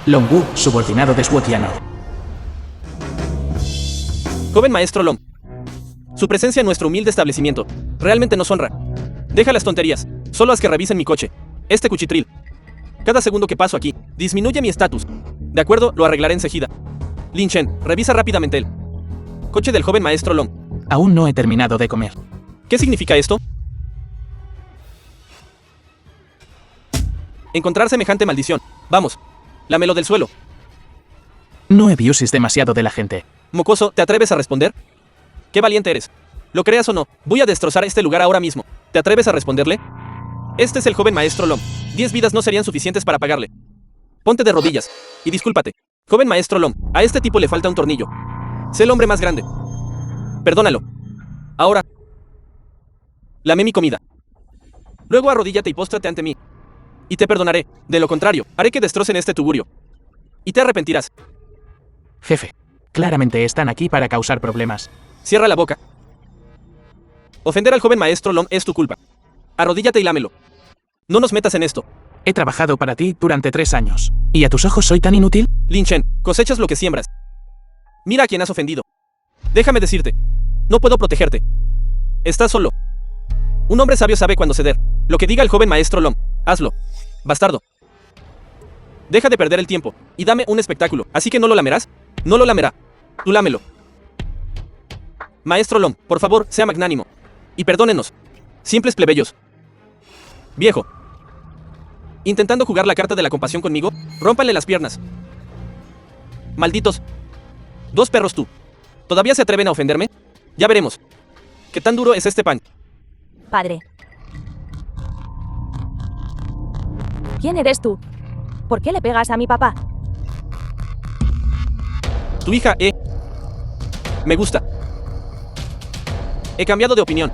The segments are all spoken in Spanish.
Long-Wu, subordinado de Suotiano. Joven maestro Long. Su presencia en nuestro humilde establecimiento realmente nos honra. Deja las tonterías. Solo haz que revisen mi coche. Este cuchitril. Cada segundo que paso aquí, disminuye mi estatus. De acuerdo, lo arreglaré enseguida. Lin Chen, revisa rápidamente el coche del joven maestro Long. Aún no he terminado de comer. ¿Qué significa esto? Encontrar semejante maldición. Vamos, lámelo del suelo. No abuses demasiado de la gente. Mocoso, ¿te atreves a responder? ¡Qué valiente eres! Lo creas o no, voy a destrozar este lugar ahora mismo. ¿Te atreves a responderle? Este es el joven maestro Long. 10 vidas no serían suficientes para pagarle. Ponte de rodillas y discúlpate. Joven maestro Long, a este tipo le falta un tornillo. Sé el hombre más grande. Perdónalo. Ahora, lame mi comida. Luego arrodíllate y póstrate ante mí. Y te perdonaré. De lo contrario, haré que destrocen este tugurio. Y te arrepentirás. Jefe, claramente están aquí para causar problemas. Cierra la boca. Ofender al joven maestro Long es tu culpa. Arrodíllate y lámelo. No nos metas en esto. He trabajado para ti durante 3 años. ¿Y a tus ojos soy tan inútil? Lin Chen, cosechas lo que siembras. Mira a quien has ofendido. Déjame decirte, no puedo protegerte. Estás solo. Un hombre sabio sabe cuándo ceder. Lo que diga el joven maestro Long, hazlo. Bastardo. Deja de perder el tiempo y dame un espectáculo. ¿Así que no lo lamerás? No lo lamerá. Tú lámelo. Maestro Long, por favor, sea magnánimo. Y perdónenos. Simples plebeyos. Viejo. ¿Intentando jugar la carta de la compasión conmigo? Rómpanle las piernas. Malditos. 2 perros tú. ¿Todavía se atreven a ofenderme? Ya veremos. ¿Qué tan duro es este pan? Padre. ¿Quién eres tú? ¿Por qué le pegas a mi papá? Tu hija, me gusta. He cambiado de opinión.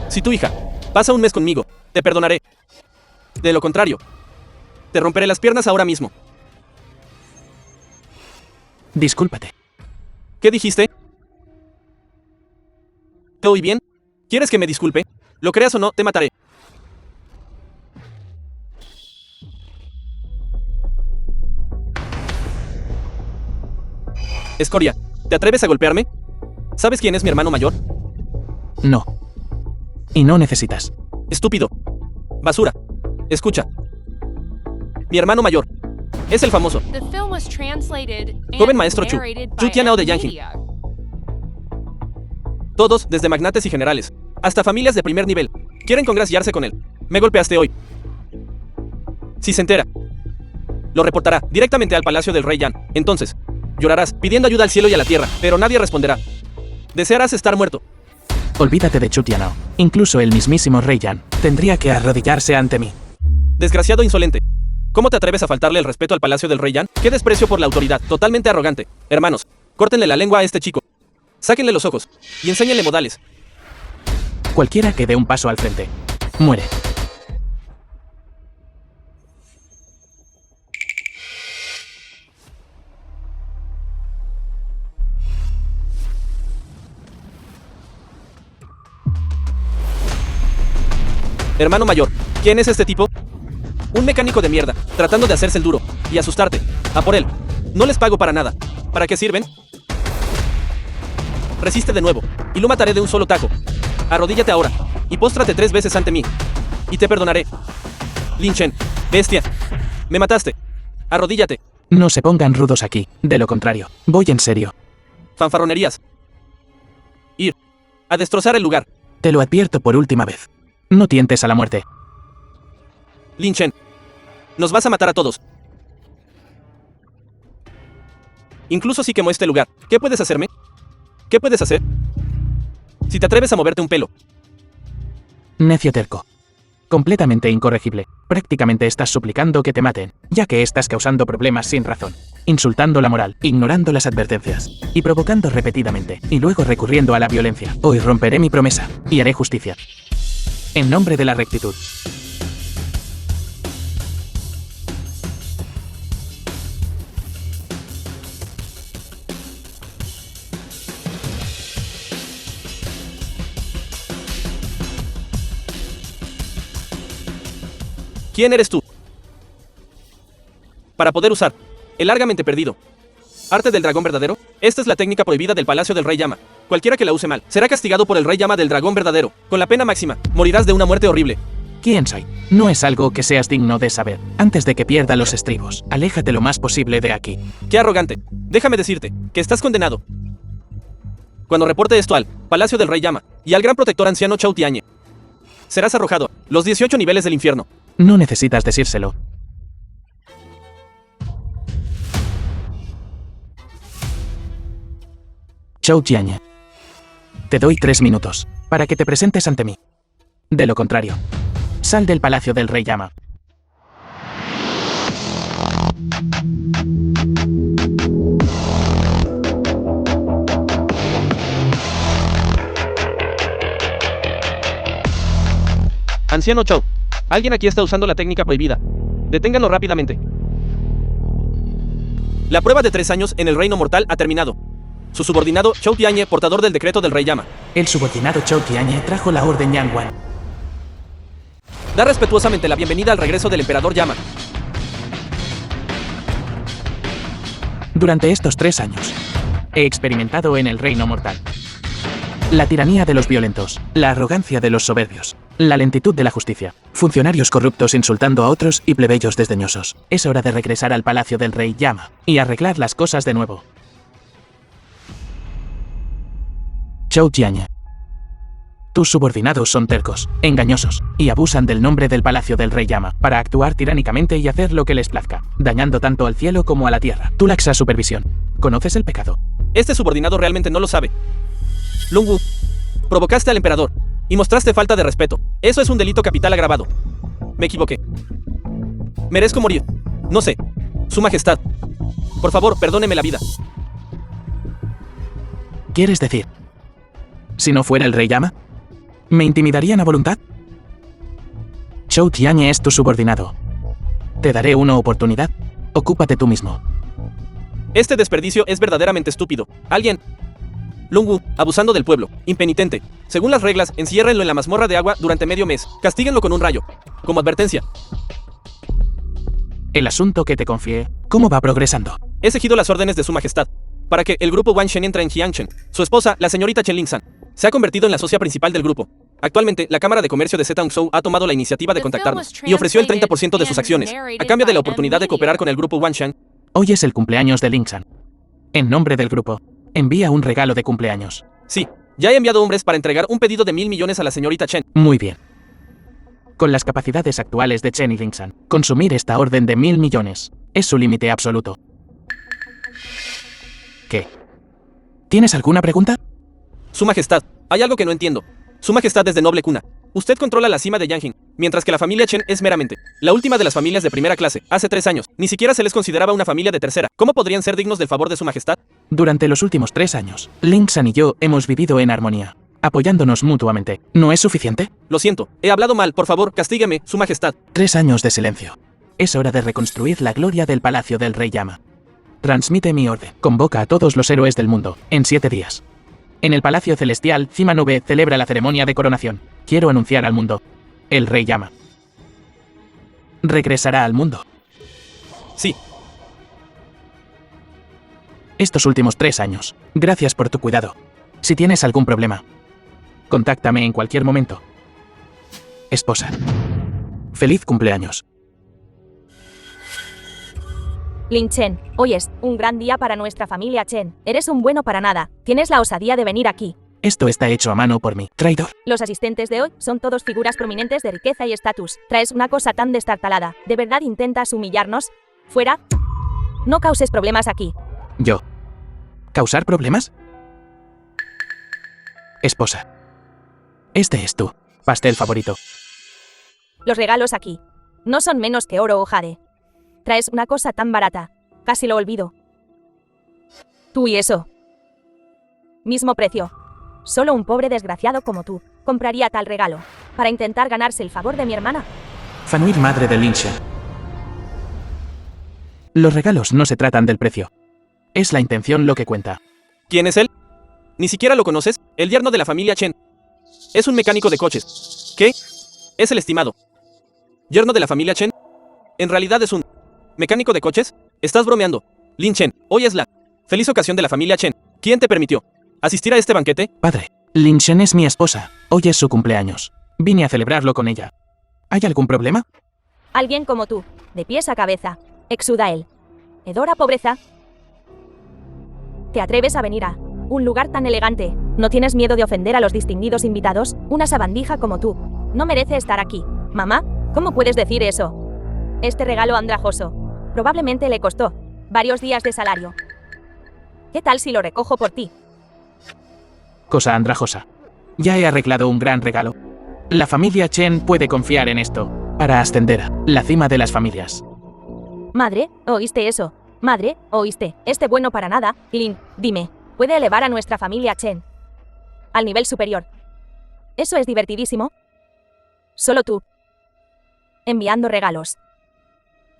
Si tu hija pasa un mes conmigo, te perdonaré. De lo contrario, te romperé las piernas ahora mismo. Discúlpate. ¿Qué dijiste? ¿Te oí bien? ¿Quieres que me disculpe? Lo creas o no, te mataré. Escoria, ¿te atreves a golpearme? ¿Sabes quién es mi hermano mayor? No. Y no necesitas. Estúpido. Basura. Escucha. Mi hermano mayor. Es el famoso Joven maestro Chu, Chu Tianao de Yanjin. Todos, desde magnates y generales, hasta familias de primer nivel, quieren congraciarse con él. Me golpeaste hoy. Si se entera, lo reportará directamente al palacio del rey Yan. Entonces, llorarás pidiendo ayuda al cielo y a la tierra, pero nadie responderá. Desearás estar muerto. Olvídate de Chu Tianao. Incluso el mismísimo Rey Yan tendría que arrodillarse ante mí. Desgraciado insolente. ¿Cómo te atreves a faltarle el respeto al palacio del rey Yan? ¡Qué desprecio por la autoridad! Totalmente arrogante. Hermanos, córtenle la lengua a este chico. Sáquenle los ojos y enséñenle modales. Cualquiera que dé un paso al frente, muere. Hermano mayor, ¿quién es este tipo? Un mecánico de mierda, tratando de hacerse el duro y asustarte. A por él. No les pago para nada. ¿Para qué sirven? Resiste de nuevo, y lo mataré de un solo tajo. Arrodíllate ahora, y póstrate 3 veces ante mí. Y te perdonaré. Lin Chen, bestia. Me mataste. Arrodíllate. No se pongan rudos aquí. De lo contrario, voy en serio. Fanfarronerías. Ir. A destrozar el lugar. Te lo advierto por última vez. No tientes a la muerte. Lin Chen, nos vas a matar a todos. Incluso si quemo este lugar, ¿qué puedes hacerme? ¿Qué puedes hacer? Si te atreves a moverte un pelo. Necio terco. Completamente incorregible. Prácticamente estás suplicando que te maten, ya que estás causando problemas sin razón, insultando la moral, ignorando las advertencias, y provocando repetidamente, y luego recurriendo a la violencia. Hoy romperé mi promesa, y haré justicia. En nombre de la rectitud. ¿Quién eres tú? para poder usar el largamente perdido arte del dragón verdadero. Esta es la técnica prohibida del Palacio del Rey Llama. Cualquiera que la use mal será castigado por el Rey Llama del dragón verdadero, con la pena máxima. Morirás de una muerte horrible. ¿Quién soy? No es algo que seas digno de saber. Antes de que pierda los estribos, aléjate lo más posible de aquí. ¡Qué arrogante! Déjame decirte que estás condenado. Cuando reporte esto al Palacio del Rey Llama y al gran protector anciano Chou Tianye, serás arrojado a los 18 niveles del infierno. No necesitas decírselo. Chou Tianye. Te doy 3 minutos para que te presentes ante mí. De lo contrario, sal del Palacio del Rey Llama. Anciano Chou, alguien aquí está usando la técnica prohibida. Deténganlo rápidamente. La prueba de 3 años en el reino mortal ha terminado. Su subordinado, Chou Tianye, portador del decreto del Rey Llama. El subordinado Chou Tianye trajo la orden Yangwan. Da respetuosamente la bienvenida al regreso del Emperador Llama. Durante estos 3 años, he experimentado en el reino mortal la tiranía de los violentos, la arrogancia de los soberbios, la lentitud de la justicia, funcionarios corruptos insultando a otros y plebeyos desdeñosos. Es hora de regresar al Palacio del Rey Llama y arreglar las cosas de nuevo. Chou Tianye. Tus subordinados son tercos, engañosos, y abusan del nombre del Palacio del Rey Llama para actuar tiránicamente y hacer lo que les plazca, dañando tanto al cielo como a la tierra. Tu laxa supervisión. ¿Conoces el pecado? Este subordinado realmente no lo sabe. Lungwu, provocaste al emperador y mostraste falta de respeto. Eso es un delito capital agravado. Me equivoqué. Merezco morir. No sé. Su Majestad. Por favor, perdóneme la vida. ¿Quieres decir? Si no fuera el Rey Llama, ¿me intimidarían a voluntad? Chou Tianye es tu subordinado. Te daré una oportunidad. Ocúpate tú mismo. Este desperdicio es verdaderamente estúpido. Alguien... Lungwu, abusando del pueblo, impenitente. Según las reglas, enciérrenlo en la mazmorra de agua durante medio mes. Castíguenlo con un rayo. Como advertencia. El asunto que te confié, ¿cómo va progresando? He seguido las órdenes de Su Majestad para que el grupo Wan Shen entre en Jiangchen. Su esposa, la señorita Chen Lingsan, se ha convertido en la socia principal del grupo. Actualmente, la Cámara de Comercio de Zhou ha tomado la iniciativa de contactarnos y ofreció el 30% de sus acciones, a cambio de la oportunidad de cooperar con el grupo Wan Shen. Hoy es el cumpleaños de Lingsan. En nombre del grupo, envía un regalo de cumpleaños. Sí, ya he enviado hombres para entregar un pedido de 1.000 millones a la señorita Chen. Muy bien. Con las capacidades actuales de Chen y Lingsan, consumir esta orden de 1.000 millones es su límite absoluto. ¿Qué? ¿Tienes alguna pregunta? Su Majestad, hay algo que no entiendo. Su Majestad es de noble cuna. Usted controla la cima de Yanjing, mientras que la familia Chen es meramente la última de las familias de primera clase. Hace 3 años, ni siquiera se les consideraba una familia de tercera. ¿Cómo podrían ser dignos del favor de Su Majestad? Durante los últimos 3 años, Lingsan y yo hemos vivido en armonía, apoyándonos mutuamente. ¿No es suficiente? Lo siento, he hablado mal. Por favor, castígueme, Su Majestad. 3 años de silencio. Es hora de reconstruir la gloria del Palacio del Rey Llama. Transmite mi orden. Convoca a todos los héroes del mundo, en 7 días. En el Palacio Celestial, Cima Nube celebra la ceremonia de coronación. Quiero anunciar al mundo. El Rey Llama regresará al mundo. Sí. Estos últimos 3 años, gracias por tu cuidado. Si tienes algún problema, contáctame en cualquier momento. Esposa. Feliz cumpleaños. Lin Chen, hoy es un gran día para nuestra familia Chen. Eres un bueno para nada. Tienes la osadía de venir aquí. Esto está hecho a mano por mí, traidor. Los asistentes de hoy son todos figuras prominentes de riqueza y estatus. Traes una cosa tan destartalada. ¿De verdad intentas humillarnos? ¿Fuera? No causes problemas aquí. ¿Yo? ¿Causar problemas? Esposa. Este es tu pastel favorito. Los regalos aquí no son menos que oro o jade. Traes una cosa tan barata. Casi lo olvido. Tú y eso. Mismo precio. Solo un pobre desgraciado como tú compraría tal regalo para intentar ganarse el favor de mi hermana. Fanuir, madre de Linsha. Los regalos no se tratan del precio. Es la intención lo que cuenta. ¿Quién es él? ¿Ni siquiera lo conoces? El yerno de la familia Chen. Es un mecánico de coches. ¿Qué? Es el estimado yerno de la familia Chen. En realidad es un ¿Mecánico de coches? Estás bromeando. Lin Chen, hoy es la feliz ocasión de la familia Chen. ¿Quién te permitió asistir a este banquete? Padre, Lin Chen es mi esposa. Hoy es su cumpleaños. Vine a celebrarlo con ella. ¿Hay algún problema? Alguien como tú, de pies a cabeza, exuda él. Hedora pobreza. ¿Te atreves a venir a un lugar tan elegante? ¿No tienes miedo de ofender a los distinguidos invitados? Una sabandija como tú no merece estar aquí. Mamá, ¿cómo puedes decir eso? Este regalo andrajoso probablemente le costó varios días de salario. ¿Qué tal si lo recojo por ti? Cosa andrajosa. Ya he arreglado un gran regalo. La familia Chen puede confiar en esto para ascender a la cima de las familias. Madre, ¿oíste eso? Madre, ¿oíste? Este bueno para nada, Lin, dime, ¿puede elevar a nuestra familia Chen al nivel superior? Eso es divertidísimo. Solo tú. Enviando regalos.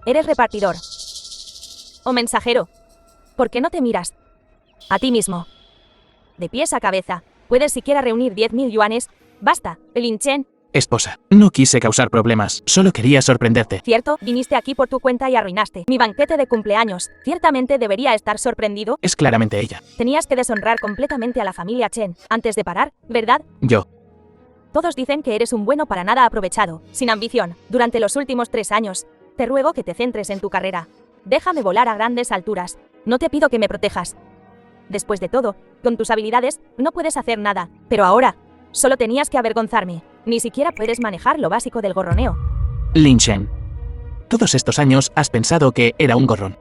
¿Eres repartidor o mensajero? ¿Por qué no te miras a ti mismo? De pies a cabeza, ¿puedes siquiera reunir 10.000 yuanes? Basta, Lin Chen. Esposa, no quise causar problemas, solo quería sorprenderte. Cierto, viniste aquí por tu cuenta y arruinaste mi banquete de cumpleaños. Ciertamente debería estar sorprendido. Es claramente ella. Tenías que deshonrar completamente a la familia Chen antes de parar, ¿verdad? Yo. Todos dicen que eres un bueno para nada aprovechado, sin ambición, durante los últimos 3 años. Te ruego que te centres en tu carrera. Déjame volar a grandes alturas. No te pido que me protejas. Después de todo, con tus habilidades, no puedes hacer nada. Pero ahora, solo tenías que avergonzarme. Ni siquiera puedes manejar lo básico del gorroneo. Lin Chen. Todos estos años has pensado que era un gorrón.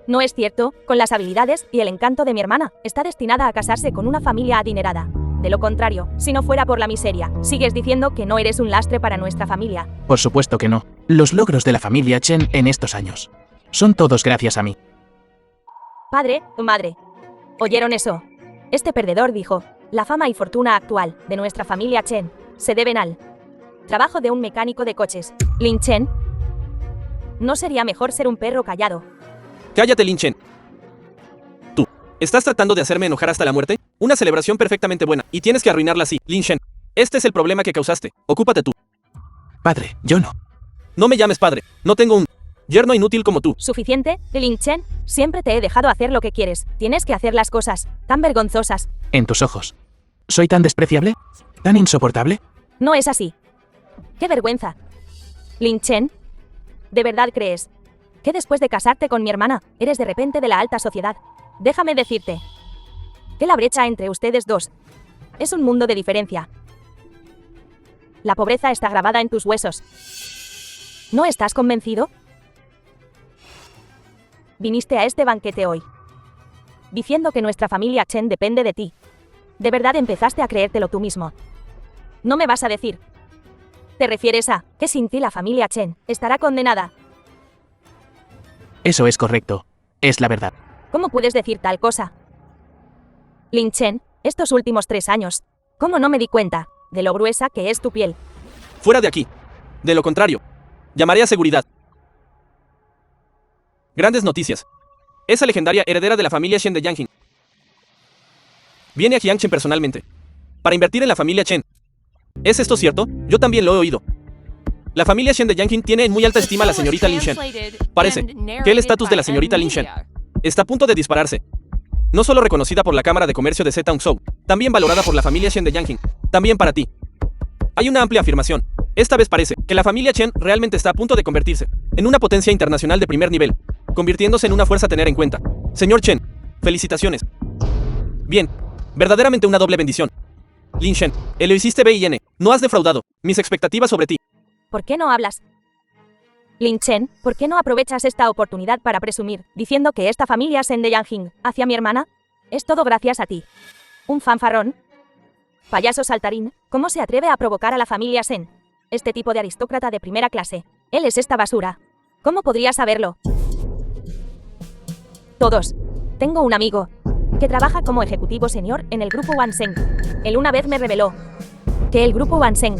No es cierto, con las habilidades y el encanto de mi hermana, está destinada a casarse con una familia adinerada. De lo contrario, si no fuera por la miseria, sigues diciendo que no eres un lastre para nuestra familia. Por supuesto que no. Los logros de la familia Chen en estos años son todos gracias a mí. Padre o madre, ¿oyeron eso? Este perdedor dijo, la fama y fortuna actual de nuestra familia Chen se deben al trabajo de un mecánico de coches. Lin Chen, ¿no sería mejor ser un perro callado? Cállate, Lin Chen. ¿Tú estás tratando de hacerme enojar hasta la muerte? Una celebración perfectamente buena, y tienes que arruinarla así, Lin Chen. Este es el problema que causaste. Ocúpate tú. Padre, yo no. No me llames padre. No tengo un yerno inútil como tú. ¿Suficiente, Lin Chen? Siempre te he dejado hacer lo que quieres. Tienes que hacer las cosas tan vergonzosas. En tus ojos. ¿Soy tan despreciable? ¿Tan insoportable? No es así. ¡Qué vergüenza! Lin Chen, ¿de verdad crees que después de casarte con mi hermana, eres de repente de la alta sociedad? Déjame decirte que la brecha entre ustedes dos es un mundo de diferencia. La pobreza está grabada en tus huesos. ¿No estás convencido? Viniste a este banquete hoy diciendo que nuestra familia Chen depende de ti. ¿De verdad empezaste a creértelo tú mismo? No me vas a decir. ¿Te refieres a que sin ti la familia Chen estará condenada? Eso es correcto. Es la verdad. ¿Cómo puedes decir tal cosa? Lin Chen, estos últimos 3 años, ¿cómo no me di cuenta de lo gruesa que es tu piel? Fuera de aquí. De lo contrario, llamaré a seguridad. Grandes noticias. Esa legendaria heredera de la familia Chen de Yanjing viene a Jiangchen personalmente para invertir en la familia Chen. ¿Es esto cierto? Yo también lo he oído. La familia Chen de Yanjing tiene en muy alta estima a la señorita Lin Chen. Parece que el estatus de la señorita Lin Chen está a punto de dispararse. No solo reconocida por la Cámara de Comercio de Zetaungzhou, también valorada por la familia Chen de Yanjing. También para ti. Hay una amplia afirmación. Esta vez parece que la familia Chen realmente está a punto de convertirse en una potencia internacional de primer nivel, convirtiéndose en una fuerza a tener en cuenta. Señor Chen, felicitaciones. Bien, verdaderamente una doble bendición. Lin Chen, lo hiciste bien. No has defraudado mis expectativas sobre ti. ¿Por qué no hablas? Lin Chen, ¿por qué no aprovechas esta oportunidad para presumir, diciendo que esta familia Chen de Yanjing, hacia mi hermana? Es todo gracias a ti. ¿Un fanfarrón? Payaso saltarín, ¿cómo se atreve a provocar a la familia Chen? Este tipo de aristócrata de primera clase. Él es esta basura. ¿Cómo podría saberlo? Todos. Tengo un amigo que trabaja como ejecutivo senior en el grupo Wansheng. Él una vez me reveló que el grupo Wansheng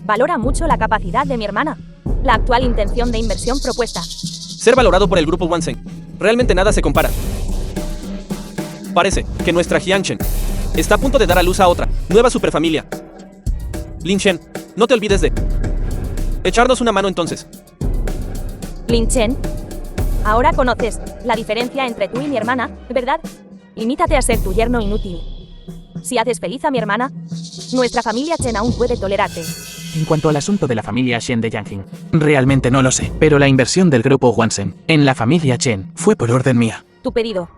valora mucho la capacidad de mi hermana, la actual intención de inversión propuesta. Ser valorado por el grupo Wansheng. Realmente nada se compara. Parece que nuestra Jiangchen está a punto de dar a luz a otra nueva superfamilia. Lin Chen, no te olvides de echarnos una mano entonces. Lin Chen, ahora conoces la diferencia entre tú y mi hermana, ¿verdad? Limítate a ser tu yerno inútil. Si haces feliz a mi hermana, nuestra familia Chen aún puede tolerarte. En cuanto al asunto de la familia Shen de Yanjing, realmente no lo sé, pero la inversión del grupo Wansen en la familia Chen fue por orden mía. Tu pedido.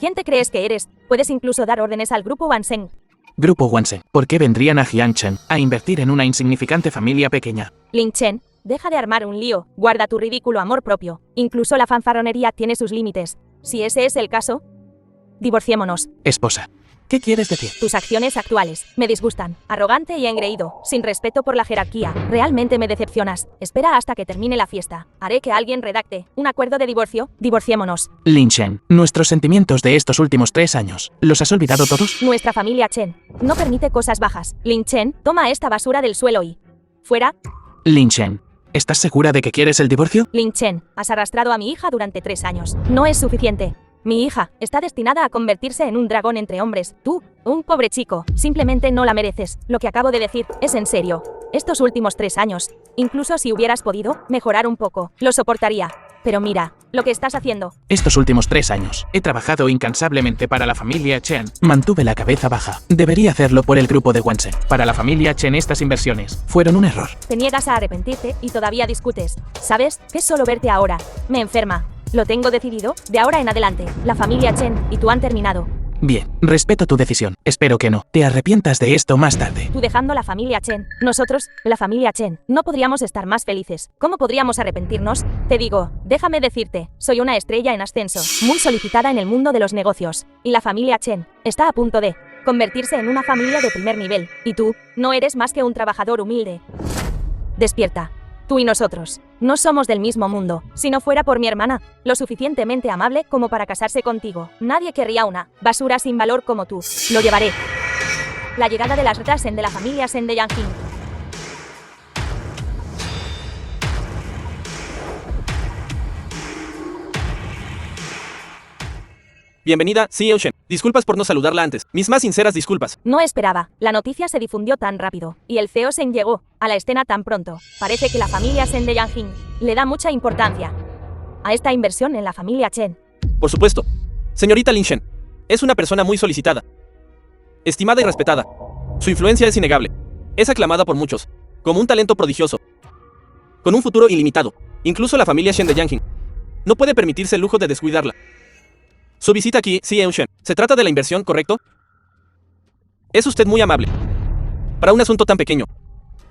¿Quién te crees que eres? Puedes incluso dar órdenes al grupo Wansen. Grupo Wansen, ¿por qué vendrían a Jiangchen a invertir en una insignificante familia pequeña? Lin Chen, deja de armar un lío, guarda tu ridículo amor propio. Incluso la fanfarronería tiene sus límites. Si ese es el caso, divorciémonos. Esposa, ¿qué quieres decir? Tus acciones actuales me disgustan. Arrogante y engreído, sin respeto por la jerarquía. Realmente me decepcionas. Espera hasta que termine la fiesta. Haré que alguien redacte un acuerdo de divorcio. Divorciémonos. Lin Chen, nuestros sentimientos de estos últimos 3 años, ¿los has olvidado todos? Nuestra familia Chen no permite cosas bajas. Lin Chen, toma esta basura del suelo y... fuera. Lin Chen, ¿estás segura de que quieres el divorcio? Lin Chen, has arrastrado a mi hija durante 3 años. No es suficiente. Mi hija está destinada a convertirse en un dragón entre hombres. Tú, un pobre chico, simplemente no la mereces. Lo que acabo de decir es en serio. Estos últimos 3 años, incluso si hubieras podido mejorar un poco, lo soportaría. Pero mira, lo que estás haciendo. Estos últimos 3 años, he trabajado incansablemente para la familia Chen. Mantuve la cabeza baja. Debería hacerlo por el grupo de Wansen. Para la familia Chen estas inversiones fueron un error. Te niegas a arrepentirte y todavía discutes. ¿Sabes? Que solo verte ahora me enferma. Lo tengo decidido, de ahora en adelante. La familia Chen y tú han terminado. Bien, respeto tu decisión. Espero que no te arrepientas de esto más tarde. Tú dejando la familia Chen. Nosotros, la familia Chen, no podríamos estar más felices. ¿Cómo podríamos arrepentirnos? Te digo, déjame decirte, soy una estrella en ascenso, muy solicitada en el mundo de los negocios. Y la familia Chen está a punto de convertirse en una familia de primer nivel. Y tú, no eres más que un trabajador humilde. Despierta. Tú y nosotros no somos del mismo mundo. Si no fuera por mi hermana, lo suficientemente amable como para casarse contigo, nadie querría una basura sin valor como tú. Lo llevaré. La llegada de las Rasen de la familia Shen de Yanjing. Bienvenida, CEO Shen. Disculpas por no saludarla antes. Mis más sinceras disculpas. No esperaba. La noticia se difundió tan rápido, y el CEO Shen llegó a la escena tan pronto. Parece que la familia Shen de Yanjing le da mucha importancia a esta inversión en la familia Chen. Por supuesto. Señorita Lin Shen, es una persona muy solicitada, estimada y respetada. Su influencia es innegable. Es aclamada por muchos como un talento prodigioso, con un futuro ilimitado. Incluso la familia Shen de Yanjing no puede permitirse el lujo de descuidarla. Su visita aquí, CEO Shen, ¿se trata de la inversión, correcto? Es usted muy amable. Para un asunto tan pequeño,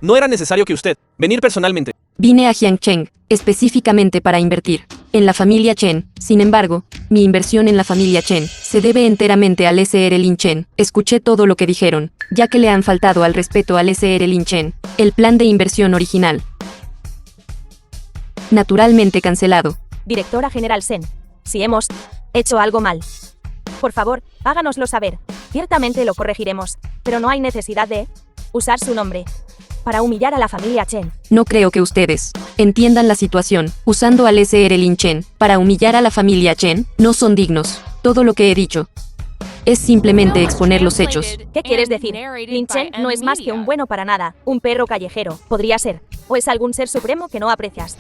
no era necesario que usted venir personalmente. Vine a Jiangcheng, específicamente para invertir en la familia Chen. Sin embargo, mi inversión en la familia Chen se debe enteramente al SR Lin Chen. Escuché todo lo que dijeron, ya que le han faltado al respeto al SR Lin Chen. El plan de inversión original, naturalmente cancelado. Directora General Shen, si hemos hecho algo mal, por favor, háganoslo saber. Ciertamente lo corregiremos, pero no hay necesidad de usar su nombre para humillar a la familia Chen. No creo que ustedes entiendan la situación. Usando al SR Lin Chen para humillar a la familia Chen, no son dignos. Todo lo que he dicho es simplemente exponer los hechos. ¿Qué quieres decir? Lin Chen no es más que un bueno para nada, un perro callejero, podría ser. ¿O es algún ser supremo que no aprecias?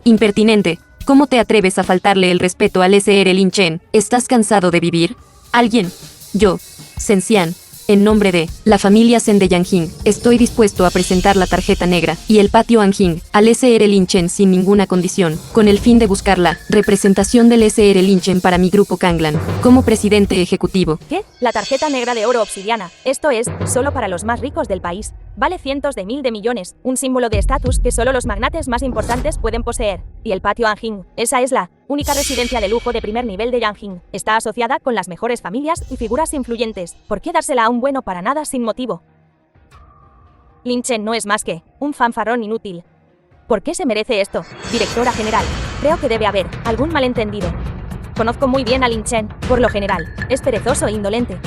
Impertinente. ¿Cómo te atreves a faltarle el respeto al SR Lin Chen? ¿Estás cansado de vivir? ¿Alguien? Yo, Shen Xian, en nombre de la familia Shen de Yanjing, estoy dispuesto a presentar la tarjeta negra y el patio Anjing al SR Lin Chen sin ninguna condición, con el fin de buscar la representación del SR Lin Chen para mi grupo Kanglan, como presidente ejecutivo. ¿Qué? La tarjeta negra de oro obsidiana. Esto es solo para los más ricos del país. Vale cientos de millones, un símbolo de estatus que solo los magnates más importantes pueden poseer. Y el patio Anjing, esa es la única residencia de lujo de primer nivel de Yanjing. Está asociada con las mejores familias y figuras influyentes. ¿Por qué dársela a un bueno para nada sin motivo? Lin Chen no es más que un fanfarrón inútil. ¿Por qué se merece esto? Directora General, creo que debe haber algún malentendido. Conozco muy bien a Lin Chen, por lo general, es perezoso e indolente.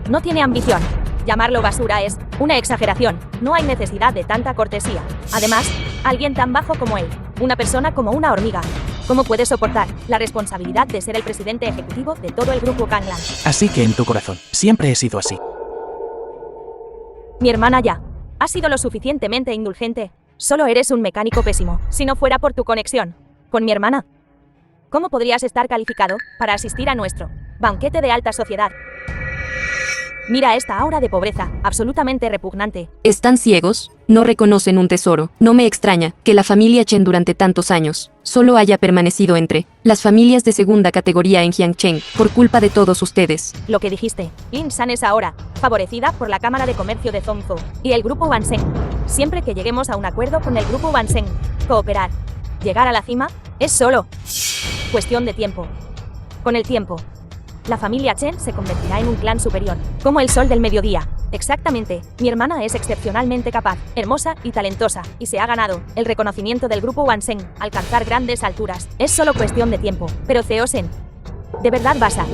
No tiene ambición. Llamarlo basura es una exageración. No hay necesidad de tanta cortesía. Además, alguien tan bajo como él, una persona como una hormiga, ¿cómo puede soportar la responsabilidad de ser el presidente ejecutivo de todo el grupo Kanglan? Así que en tu corazón, siempre he sido así. Mi hermana ya ha sido lo suficientemente indulgente. Solo eres un mecánico pésimo. Si no fuera por tu conexión ¿Con mi hermana? ¿Cómo podrías estar calificado para asistir a nuestro banquete de alta sociedad? Mira esta aura de pobreza, absolutamente repugnante. ¿Están ciegos? No reconocen un tesoro. No me extraña que la familia Chen durante tantos años solo haya permanecido entre las familias de segunda categoría en Jiangcheng por culpa de todos ustedes. Lo que dijiste, Lin San es ahora favorecida por la Cámara de Comercio de Zhongzhou y el Grupo Wansheng. Siempre que lleguemos a un acuerdo con el Grupo Wansheng, cooperar, llegar a la cima, es solo cuestión de tiempo. Con el tiempo, la familia Chen se convertirá en un clan superior, como el sol del mediodía. Exactamente, mi hermana es excepcionalmente capaz, hermosa y talentosa, y se ha ganado el reconocimiento del Grupo Wansheng, alcanzar grandes alturas. Es solo cuestión de tiempo. Pero Zeosen, ¿de verdad vas a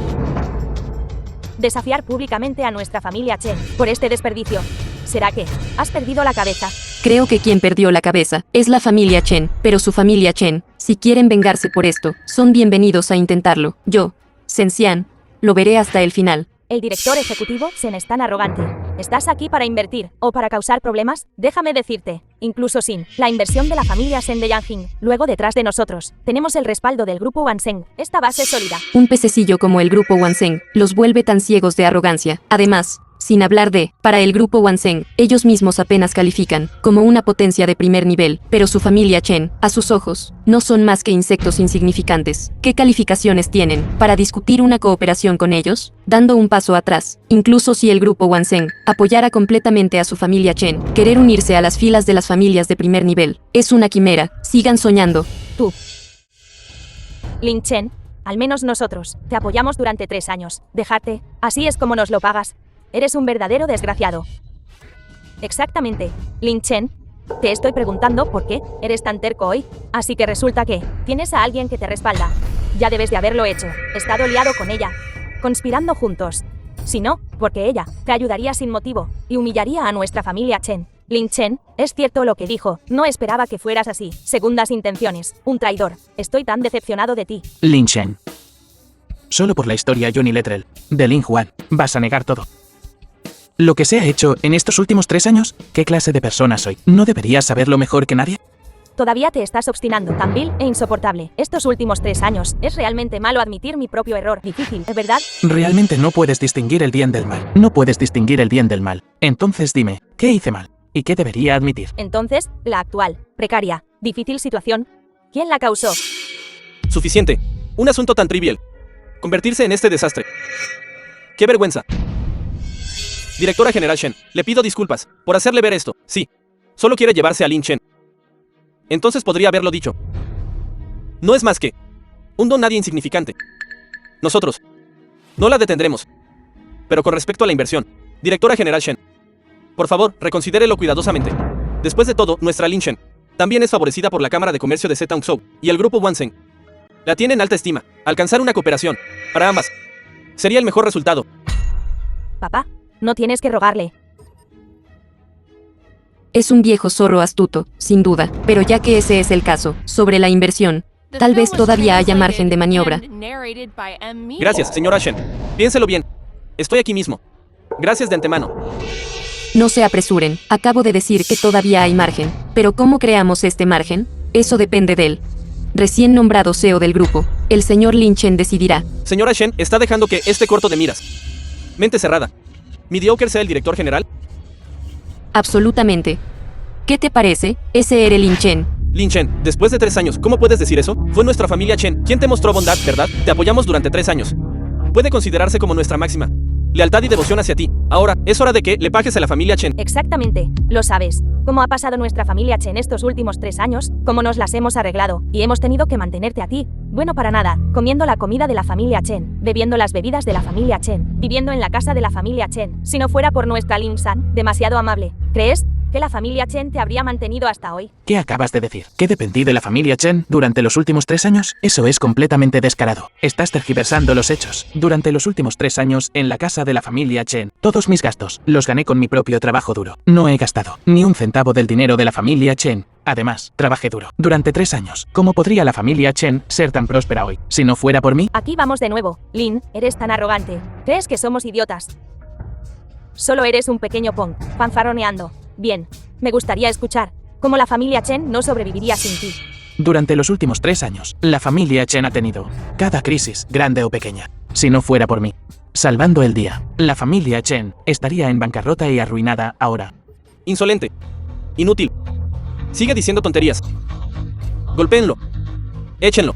desafiar públicamente a nuestra familia Chen por este desperdicio? ¿Será que has perdido la cabeza? Creo que quien perdió la cabeza es la familia Chen, pero su familia Chen, si quieren vengarse por esto, son bienvenidos a intentarlo. Yo, Sensian, lo veré hasta el final. El director ejecutivo Sen es tan arrogante. ¿Estás aquí para invertir o para causar problemas? Déjame decirte, incluso sin la inversión de la familia Sen de Yanjing, luego detrás de nosotros, tenemos el respaldo del Grupo Wansheng. Esta base es sólida. Un pececillo como el Grupo Wansheng los vuelve tan ciegos de arrogancia. Además, sin hablar de, para el Grupo Wansheng, ellos mismos apenas califican como una potencia de primer nivel, pero su familia Chen, a sus ojos, no son más que insectos insignificantes. ¿Qué calificaciones tienen para discutir una cooperación con ellos? Dando un paso atrás, incluso si el Grupo Wansheng apoyara completamente a su familia Chen, querer unirse a las filas de las familias de primer nivel, es una quimera. Sigan soñando. Tú, Lin Chen, al menos nosotros, te apoyamos durante 3 años. Dejarte, así es como nos lo pagas. Eres un verdadero desgraciado. Exactamente, Lin Chen. Te estoy preguntando por qué eres tan terco hoy. Así que resulta que tienes a alguien que te respalda. Ya debes de haberlo hecho. He estado liado con ella, conspirando juntos. Si no, porque ella te ayudaría sin motivo y humillaría a nuestra familia Chen. Lin Chen, es cierto lo que dijo. No esperaba que fueras así. Segundas intenciones. Un traidor. Estoy tan decepcionado de ti. Lin Chen. Solo por la historia Johnny Lettrell de Lin Juan, vas a negar todo. Lo que se ha hecho en estos últimos 3 años, ¿qué clase de persona soy? ¿No deberías saberlo mejor que nadie? Todavía te estás obstinando, tan vil e insoportable. Estos últimos 3 años, es realmente malo admitir mi propio error. Difícil, ¿es verdad? Realmente no puedes distinguir el bien del mal. No puedes distinguir el bien del mal. Entonces dime, ¿qué hice mal? ¿Y qué debería admitir? Entonces, la actual, precaria, difícil situación, ¿quién la causó? Suficiente. Un asunto tan trivial. Convertirse en este desastre. ¡Qué vergüenza! Directora General Shen, le pido disculpas por hacerle ver esto. Sí, solo quiere llevarse a Lin Chen. Entonces podría haberlo dicho. No es más que un don nadie insignificante. Nosotros no la detendremos. Pero con respecto a la inversión, Directora General Shen, por favor, reconsidérelo cuidadosamente. Después de todo, nuestra Lin Chen también es favorecida por la Cámara de Comercio de Zhongzhou y el Grupo Wansheng. La tiene en alta estima. Alcanzar una cooperación para ambas sería el mejor resultado. Papá, no tienes que rogarle. Es un viejo zorro astuto, sin duda, pero ya que ese es el caso, sobre la inversión, tal vez todavía haya margen de maniobra. Gracias, señora Shen. Piénselo bien. Estoy aquí mismo. Gracias de antemano. No se apresuren, acabo de decir que todavía hay margen, pero ¿cómo creamos este margen? Eso depende del recién nombrado CEO del grupo. El señor Lin Chen decidirá. Señora Shen, está dejando que esté corto de miras. Mente cerrada. ¿Mediocre sea el director general? Absolutamente. ¿Qué te parece? Ese era Lin Chen. Lin Chen, después de 3 años, ¿cómo puedes decir eso? Fue nuestra familia Chen quien te mostró bondad, ¿verdad? Te apoyamos durante 3 años. Puede considerarse como nuestra máxima lealtad y devoción hacia ti. Ahora, es hora de que le pagues a la familia Chen. Exactamente, lo sabes. ¿Cómo ha pasado nuestra familia Chen estos últimos 3 años? ¿Cómo nos las hemos arreglado? Y hemos tenido que mantenerte a ti. Bueno, para nada. Comiendo la comida de la familia Chen, bebiendo las bebidas de la familia Chen, viviendo en la casa de la familia Chen. Si no fuera por nuestra Lin San, demasiado amable. ¿Crees que la familia Chen te habría mantenido hasta hoy? ¿Qué acabas de decir? ¿Que dependí de la familia Chen durante los últimos 3 años? Eso es completamente descarado. Estás tergiversando los hechos. Durante los últimos 3 años, en la casa de la familia Chen, todos mis gastos los gané con mi propio trabajo duro. No he gastado ni un centavo del dinero de la familia Chen. Además, trabajé duro durante 3 años. ¿Cómo podría la familia Chen ser tan próspera hoy, si no fuera por mí? Aquí vamos de nuevo. Lin, eres tan arrogante. ¿Crees que somos idiotas? Solo eres un pequeño punk, fanfarroneando. Bien, me gustaría escuchar cómo la familia Chen no sobreviviría sin ti. Durante los últimos 3 años, la familia Chen ha tenido cada crisis, grande o pequeña. Si no fuera por mí, salvando el día, la familia Chen estaría en bancarrota y arruinada ahora. Insolente. Inútil. Sigue diciendo tonterías. Golpéenlo. Échenlo.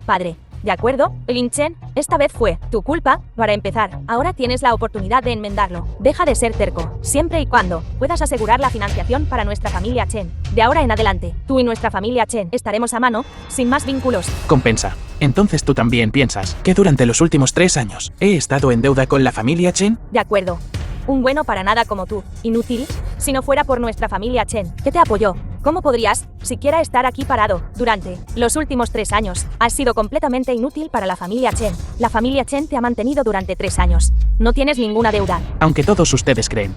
Padre, ¿de acuerdo? Lin Chen, esta vez fue tu culpa, para empezar. Ahora tienes la oportunidad de enmendarlo. Deja de ser terco, siempre y cuando puedas asegurar la financiación para nuestra familia Chen. De ahora en adelante, tú y nuestra familia Chen estaremos a mano, sin más vínculos. Compensa. Entonces tú también piensas que durante los últimos 3 años he estado en deuda con la familia Chen. De acuerdo. Un bueno para nada como tú, inútil, si no fuera por nuestra familia Chen, que te apoyó. ¿Cómo podrías siquiera estar aquí parado durante los últimos 3 años? Has sido completamente inútil para la familia Chen. La familia Chen te ha mantenido durante 3 años. No tienes ninguna deuda. Aunque todos ustedes creen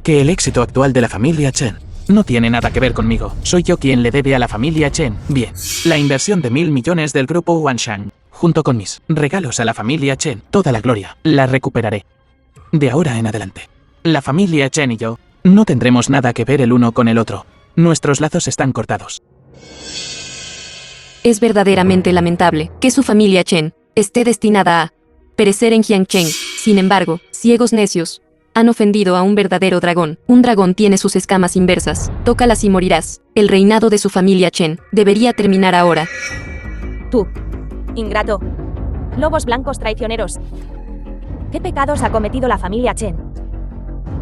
que el éxito actual de la familia Chen no tiene nada que ver conmigo, soy yo quien le debe a la familia Chen. Bien, la inversión de 1.000 millones del grupo Wanshang, junto con mis regalos a la familia Chen, toda la gloria, la recuperaré. De ahora en adelante, la familia Chen y yo no tendremos nada que ver el uno con el otro. Nuestros lazos están cortados. Es verdaderamente lamentable que su familia Chen esté destinada a perecer en Jiangcheng. Sin embargo, ciegos necios han ofendido a un verdadero dragón. Un dragón tiene sus escamas inversas. Tócalas y morirás. El reinado de su familia Chen debería terminar ahora. Tú, ingrato. Lobos blancos traicioneros. ¿Qué pecados ha cometido la familia Chen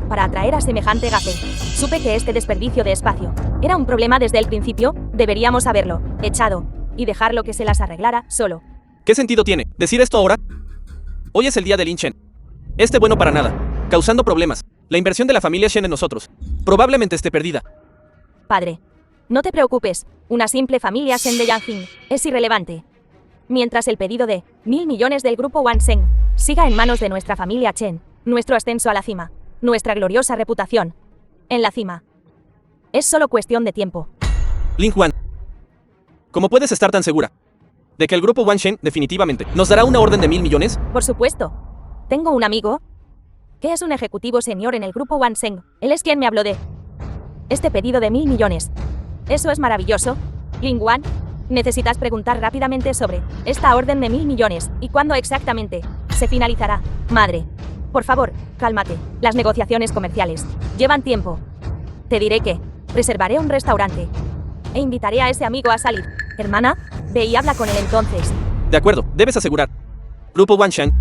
para atraer a semejante gafe? Supe que este desperdicio de espacio era un problema desde el principio. Deberíamos haberlo echado y dejarlo que se las arreglara solo. ¿Qué sentido tiene decir esto ahora? Hoy es el día de Lin Chen. Este bueno para nada, causando problemas. La inversión de la familia Shen en nosotros probablemente esté perdida. Padre, no te preocupes. Una simple familia Shen de Yanjing es irrelevante. Mientras el pedido de 1.000 millones del grupo Wansheng siga en manos de nuestra familia Chen, nuestro ascenso a la cima, nuestra gloriosa reputación en la cima, es solo cuestión de tiempo. Ling Huan, ¿cómo puedes estar tan segura de que el grupo Wansheng definitivamente nos dará una orden de 1.000 millones? Por supuesto. Tengo un amigo que es un ejecutivo senior en el grupo Wansheng. Él es quien me habló de este pedido de 1.000 millones. Eso es maravilloso. Ling Huan, necesitas preguntar rápidamente sobre esta orden de 1.000 millones y cuándo exactamente se finalizará. Madre, por favor, cálmate. Las negociaciones comerciales llevan tiempo. Te diré que reservaré un restaurante e invitaré a ese amigo a salir. Hermana, ve y habla con él entonces. De acuerdo, debes asegurar. Grupo Wansheng,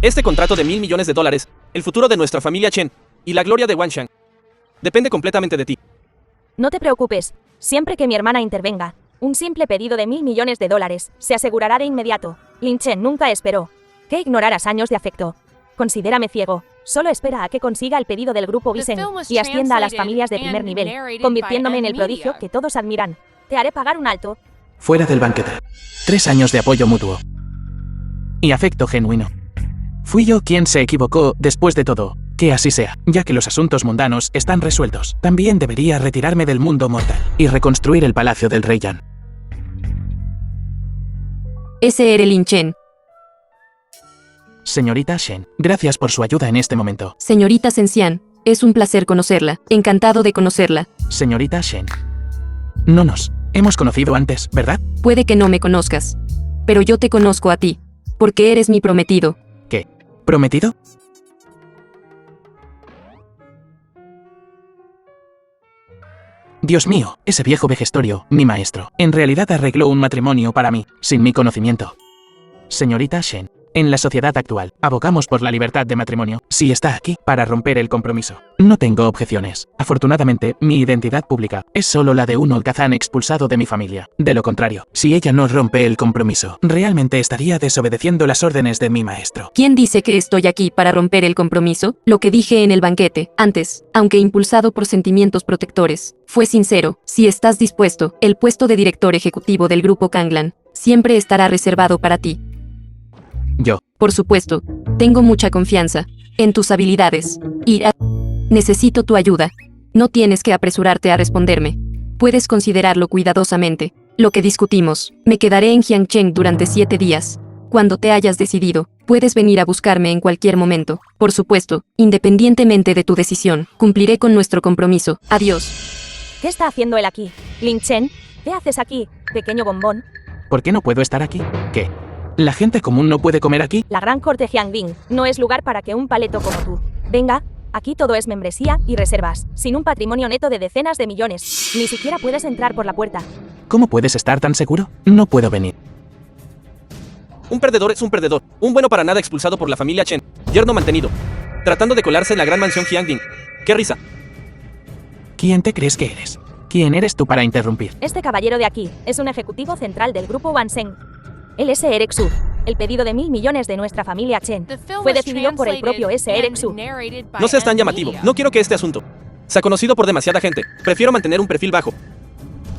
este contrato de 1.000 millones de dólares, el futuro de nuestra familia Chen y la gloria de Wansheng depende completamente de ti. No te preocupes. Siempre que mi hermana intervenga, un simple pedido de 1.000 millones de dólares se asegurará de inmediato. Lin Chen nunca esperó que ignoraras años de afecto. Considérame ciego. Solo espera a que consiga el pedido del grupo Bisen y ascienda a las familias de primer nivel, convirtiéndome en el prodigio que todos admiran. Te haré pagar un alto. Fuera del banquete. 3 años de apoyo mutuo y afecto genuino. Fui yo quien se equivocó después de todo. Que así sea, ya que los asuntos mundanos están resueltos. También debería retirarme del mundo mortal y reconstruir el palacio del rey Yan. Ese era Lin Chen. Señorita Shen, gracias por su ayuda en este momento. Señorita Sensian, es un placer conocerla. Encantado de conocerla. Señorita Shen, no nos hemos conocido antes, ¿verdad? Puede que no me conozcas, pero yo te conozco a ti, porque eres mi prometido. ¿Qué? ¿Prometido? Dios mío, ese viejo vejestorio, mi maestro, en realidad arregló un matrimonio para mí, sin mi conocimiento. Señorita Shen, en la sociedad actual, abogamos por la libertad de matrimonio, si está aquí, para romper el compromiso. No tengo objeciones. Afortunadamente, mi identidad pública es solo la de un holgazán expulsado de mi familia. De lo contrario, si ella no rompe el compromiso, realmente estaría desobedeciendo las órdenes de mi maestro. ¿Quién dice que estoy aquí para romper el compromiso? Lo que dije en el banquete, antes, aunque impulsado por sentimientos protectores, fue sincero. Si estás dispuesto, el puesto de director ejecutivo del grupo Kanglan siempre estará reservado para ti. Yo. Por supuesto, tengo mucha confianza en tus habilidades. Necesito tu ayuda. No tienes que apresurarte a responderme. Puedes considerarlo cuidadosamente. Lo que discutimos. Me quedaré en Jiangcheng durante 7 días. Cuando te hayas decidido, puedes venir a buscarme en cualquier momento. Por supuesto, independientemente de tu decisión, cumpliré con nuestro compromiso. Adiós. ¿Qué está haciendo él aquí? Lin Chen, ¿Qué haces aquí, pequeño bombón? ¿Por qué no puedo estar aquí? ¿Qué? ¿La gente común no puede comer aquí? La gran corte Jiangbing no es lugar para que un paleto como tú. Venga, aquí todo es membresía y reservas, sin un patrimonio neto de decenas de millones. Ni siquiera puedes entrar por la puerta. ¿Cómo puedes estar tan seguro? No puedo venir. Un perdedor es un perdedor. Un bueno para nada expulsado por la familia Chen. Yerno mantenido. Tratando de colarse en la gran mansión Jiangbing. ¡Qué risa! ¿Quién te crees que eres? ¿Quién eres tú para interrumpir? Este caballero de aquí es un ejecutivo central del grupo Wansheng. El SR Xu. El pedido de 1.000 millones de nuestra familia Chen The film fue was decidido por el propio translated SR Xu. and narrated by No seas tan Ed llamativo. Media. No quiero que este asunto sea conocido por demasiada gente. Prefiero mantener un perfil bajo.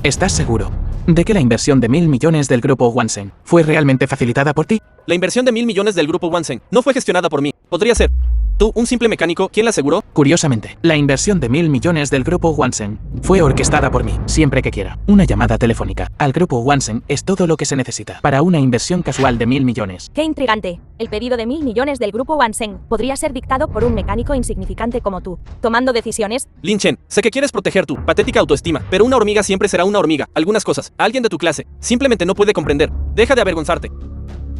¿Estás seguro de que la inversión de 1.000 millones del grupo Wansheng fue realmente facilitada por ti? La inversión de 1.000 millones del grupo Wansheng no fue gestionada por mí. Podría ser. Tú, un simple mecánico, ¿quién la aseguró? Curiosamente, la inversión de 1.000 millones del grupo Wansheng fue orquestada por mí, siempre que quiera. Una llamada telefónica al grupo Wansheng es todo lo que se necesita para una inversión casual de 1.000 millones. ¡Qué intrigante! El pedido de 1.000 millones del grupo Wansheng podría ser dictado por un mecánico insignificante como tú, tomando decisiones. Lin Chen, sé que quieres proteger tu patética autoestima, pero una hormiga siempre será una hormiga. Algunas cosas, alguien de tu clase, simplemente no puede comprender. Deja de avergonzarte.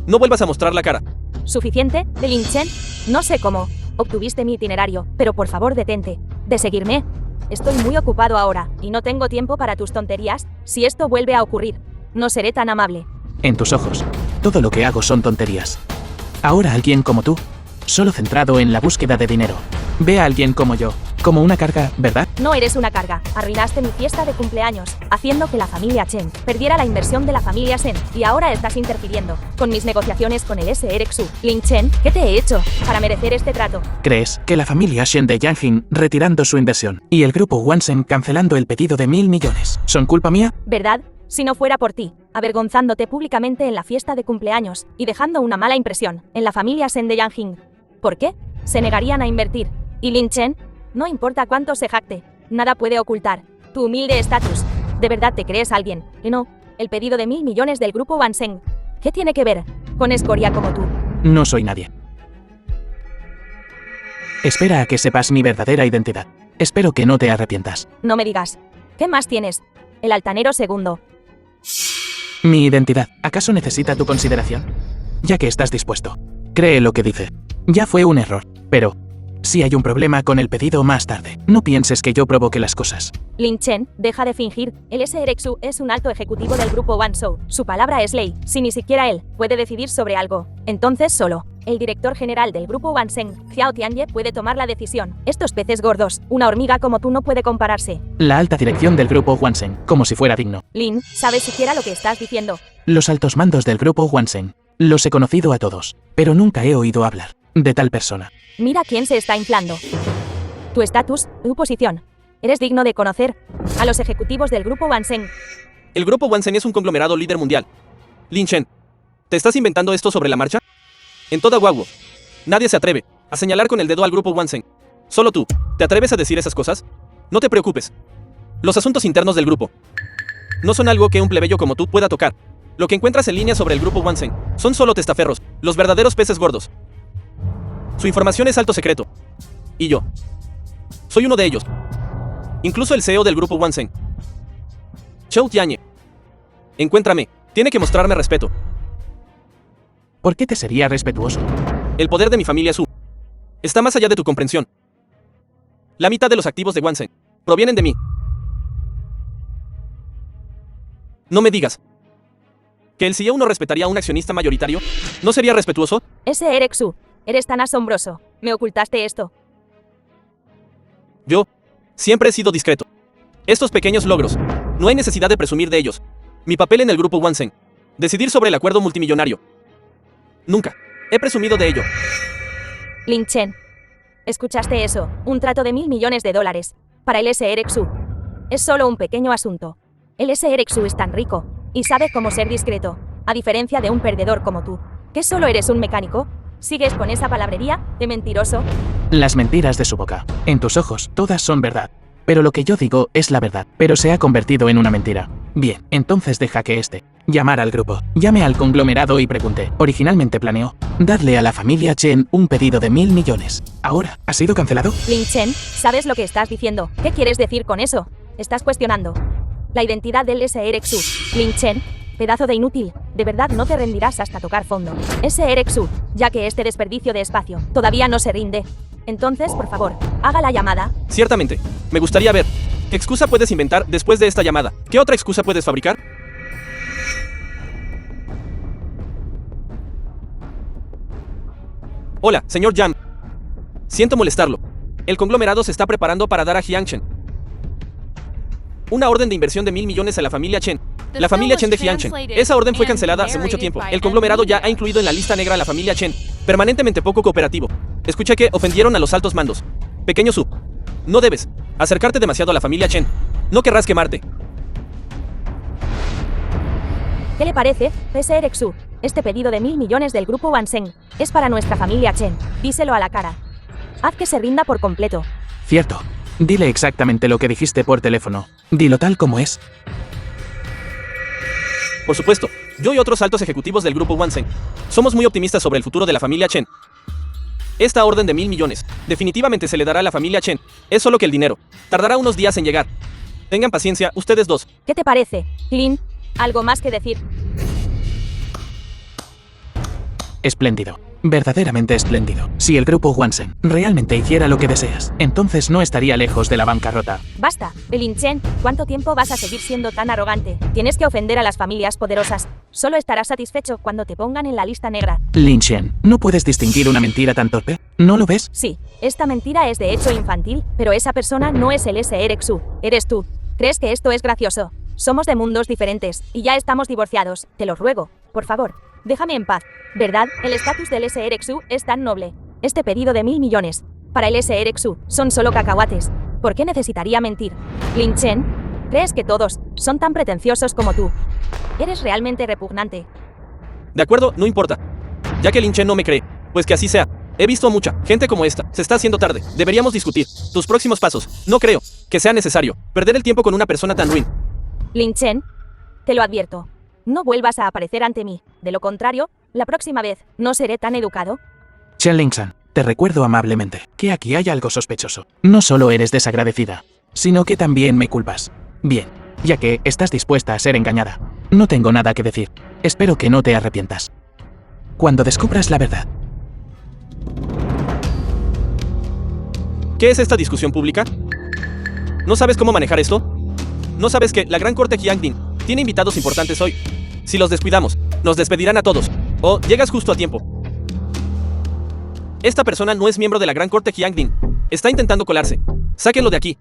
No vuelvas a mostrar la cara. ¿Suficiente, de Lin Chen? No sé cómo obtuviste mi itinerario, pero por favor detente. ¿De seguirme? Estoy muy ocupado ahora, y no tengo tiempo para tus tonterías. Si esto vuelve a ocurrir, no seré tan amable. En tus ojos, todo lo que hago son tonterías. Ahora alguien como tú, solo centrado en la búsqueda de dinero, ve a alguien como yo, como una carga, ¿verdad? No eres una carga. Arruinaste mi fiesta de cumpleaños, haciendo que la familia Chen perdiera la inversión de la familia Shen, y ahora estás interfiriendo con mis negociaciones con el SR Xu. Lin Chen, ¿qué te he hecho para merecer este trato? ¿Crees que la familia Shen de Yanjing retirando su inversión y el grupo Wansheng cancelando el pedido de 1.000 millones son culpa mía? ¿Verdad? Si no fuera por ti, avergonzándote públicamente en la fiesta de cumpleaños y dejando una mala impresión en la familia Shen de Yanjing. ¿Por qué? Se negarían a invertir. ¿Y Lin Chen? No importa cuánto se jacte, nada puede ocultar tu humilde estatus. ¿De verdad te crees alguien? Y no, el pedido de 1.000 millones del grupo Wansheng. ¿Qué tiene que ver con escoria como tú? No soy nadie. Espera a que sepas mi verdadera identidad. Espero que no te arrepientas. No me digas. ¿Qué más tienes? El altanero segundo. Mi identidad, ¿acaso necesita tu consideración? Ya que estás dispuesto, cree lo que dice. Ya fue un error, pero si hay un problema con el pedido más tarde, no pienses que yo provoque las cosas. Lin Chen, deja de fingir. El SR Xu es un alto ejecutivo del grupo Wanshou. Su palabra es ley. Si ni siquiera él puede decidir sobre algo, entonces solo el director general del grupo Wansheng, Xiao Tianye, puede tomar la decisión. Estos peces gordos, una hormiga como tú no puede compararse. La alta dirección del grupo Wansheng, como si fuera digno. Lin, ¿sabes siquiera lo que estás diciendo? Los altos mandos del grupo Wansheng, los he conocido a todos, pero nunca he oído hablar de tal persona. Mira quién se está inflando. Tu estatus, tu posición. Eres digno de conocer a los ejecutivos del grupo Wansheng. El grupo Wansheng es un conglomerado líder mundial. Lin Chen, ¿te estás inventando esto sobre la marcha? En toda Guaguo, nadie se atreve a señalar con el dedo al grupo Wansheng. Solo tú, ¿te atreves a decir esas cosas? No te preocupes. Los asuntos internos del grupo no son algo que un plebeyo como tú pueda tocar. Lo que encuentras en línea sobre el grupo Wansheng son solo testaferros, los verdaderos peces gordos. Su información es alto secreto. Y yo soy uno de ellos. Incluso el CEO del grupo Wansheng, Xiao Tianye. Encuéntrame. Tiene que mostrarme respeto. ¿Por qué te sería respetuoso? El poder de mi familia Su está más allá de tu comprensión. La mitad de los activos de Wansheng provienen de mí. No me digas que el CEO no respetaría a un accionista mayoritario. ¿No sería respetuoso? SR Xu, eres tan asombroso. Me ocultaste esto. Yo siempre he sido discreto. Estos pequeños logros, no hay necesidad de presumir de ellos. Mi papel en el grupo Wansheng, decidir sobre el acuerdo multimillonario. Nunca he presumido de ello. Lin Chen, ¿escuchaste eso? Un trato de 1.000 millones de dólares para el SR Xu. Es solo un pequeño asunto. El SR Xu es tan rico y sabe cómo ser discreto, a diferencia de un perdedor como tú. ¿Que solo eres un mecánico? ¿Sigues con esa palabrería de mentiroso? Las mentiras de su boca. En tus ojos, todas son verdad. Pero lo que yo digo es la verdad, pero se ha convertido en una mentira. Bien, entonces deja que llamara al grupo, llame al conglomerado y pregunte. Originalmente planeó darle a la familia Chen un pedido de 1.000 millones. ¿Ahora ha sido cancelado? Lin Chen, ¿sabes lo que estás diciendo? ¿Qué quieres decir con eso? Estás cuestionando La identidad del SRXU. Lin Chen, pedazo de inútil. De verdad no te rendirás hasta tocar fondo. SRXU, ya que este desperdicio de espacio todavía no se rinde. Entonces, por favor, haga la llamada. Ciertamente. Me gustaría ver. ¿Qué excusa puedes inventar después de esta llamada? ¿Qué otra excusa puedes fabricar? Hola, señor Yang. Siento molestarlo. El conglomerado se está preparando para dar a Jiang Chen una orden de inversión de $1.000 millones a la familia Chen. La familia Chen de Jiang Chen. Esa orden fue cancelada hace mucho tiempo. El conglomerado ya ha incluido en la lista negra a la familia Chen, permanentemente poco cooperativo. Escuché que ofendieron a los altos mandos. Pequeño Su, no debes acercarte demasiado a la familia Chen. No querrás quemarte. ¿Qué le parece, SRXU? Este pedido de 1.000 millones del grupo Wanseng es para nuestra familia Chen. Díselo a la cara. Haz que se rinda por completo. Cierto. Dile exactamente lo que dijiste por teléfono. Dilo tal como es. Por supuesto, yo y otros altos ejecutivos del grupo Wanseng somos muy optimistas sobre el futuro de la familia Chen. Esta orden de $1.000 millones definitivamente se le dará a la familia Chen. Es solo que el dinero tardará unos días en llegar. Tengan paciencia, ustedes dos. ¿Qué te parece, Lin? ¿Algo más que decir? Espléndido. Verdaderamente espléndido. Si el grupo Wanseng realmente hiciera lo que deseas, entonces no estaría lejos de la bancarrota. Basta, Lin Chen, ¿cuánto tiempo vas a seguir siendo tan arrogante? Tienes que ofender a las familias poderosas. Solo estarás satisfecho cuando te pongan en la lista negra. Lin Chen, ¿no puedes distinguir una mentira tan torpe? ¿No lo ves? Sí, esta mentira es de hecho infantil, pero esa persona no es el SRXU, eres tú. ¿Crees que esto es gracioso? Somos de mundos diferentes, y ya estamos divorciados. Te lo ruego, por favor, déjame en paz. ¿Verdad? El estatus del SRXU es tan noble. Este pedido de 1.000 millones para el SRXU son solo cacahuates. ¿Por qué necesitaría mentir? Lin Chen, ¿crees que todos son tan pretenciosos como tú? Eres realmente repugnante. De acuerdo, no importa. Ya que Lin Chen no me cree, pues que así sea. He visto a mucha gente como esta. Se está haciendo tarde. Deberíamos discutir tus próximos pasos. No creo que sea necesario perder el tiempo con una persona tan ruin. Lin Chen, te lo advierto. No vuelvas a aparecer ante mí. De lo contrario, la próxima vez no seré tan educado. Chen Lingsan, te recuerdo amablemente que aquí hay algo sospechoso. No solo eres desagradecida, sino que también me culpas. Bien, ya que estás dispuesta a ser engañada. No tengo nada que decir. Espero que no te arrepientas. Cuando descubras la verdad. ¿Qué es esta discusión pública? ¿No sabes cómo manejar esto? ¿No sabes que la Gran Corte Jiangding tiene invitados importantes hoy? Si los descuidamos, nos despedirán a todos. O llegas justo a tiempo. Esta persona no es miembro de la Gran Corte Jiangding. Está intentando colarse. Sáquenlo de aquí.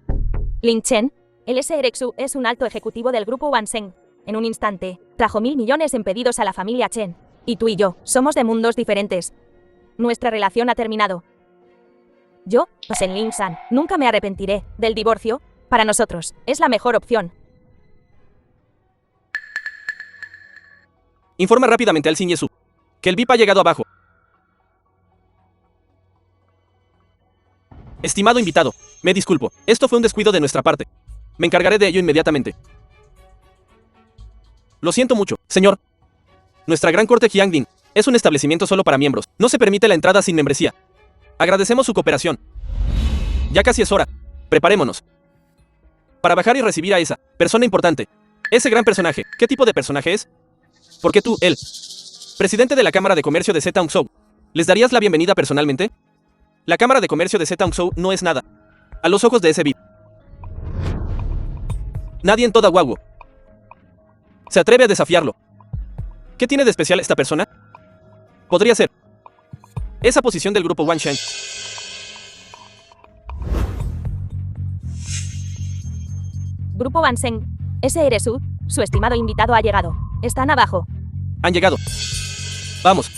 Lin Chen, el SRXU es un alto ejecutivo del grupo Wanseng. En un instante, trajo 1.000 millones en pedidos a la familia Chen. Y tú y yo, somos de mundos diferentes. Nuestra relación ha terminado. Yo, Chen Lingsan, nunca me arrepentiré del divorcio. Para nosotros, es la mejor opción. Informa rápidamente al Xin Yesu que el VIP ha llegado abajo. Estimado invitado, me disculpo. Esto fue un descuido de nuestra parte. Me encargaré de ello inmediatamente. Lo siento mucho, señor. Nuestra Gran Corte Jiangding es un establecimiento solo para miembros. No se permite la entrada sin membresía. Agradecemos su cooperación. Ya casi es hora. Preparémonos para bajar y recibir a esa persona importante. Ese gran personaje. ¿Qué tipo de personaje es? ¿Por qué tú, él, presidente de la Cámara de Comercio de Zetaungzhou, les darías la bienvenida personalmente? La Cámara de Comercio de Zetaungzhou no es nada a los ojos de ese VIP. Nadie en toda Guaguo se atreve a desafiarlo. ¿Qué tiene de especial esta persona? Podría ser esa posición del grupo Wanseng. Grupo Wanseng, SRXU, su estimado invitado ha llegado. Están abajo. Han llegado. Vamos.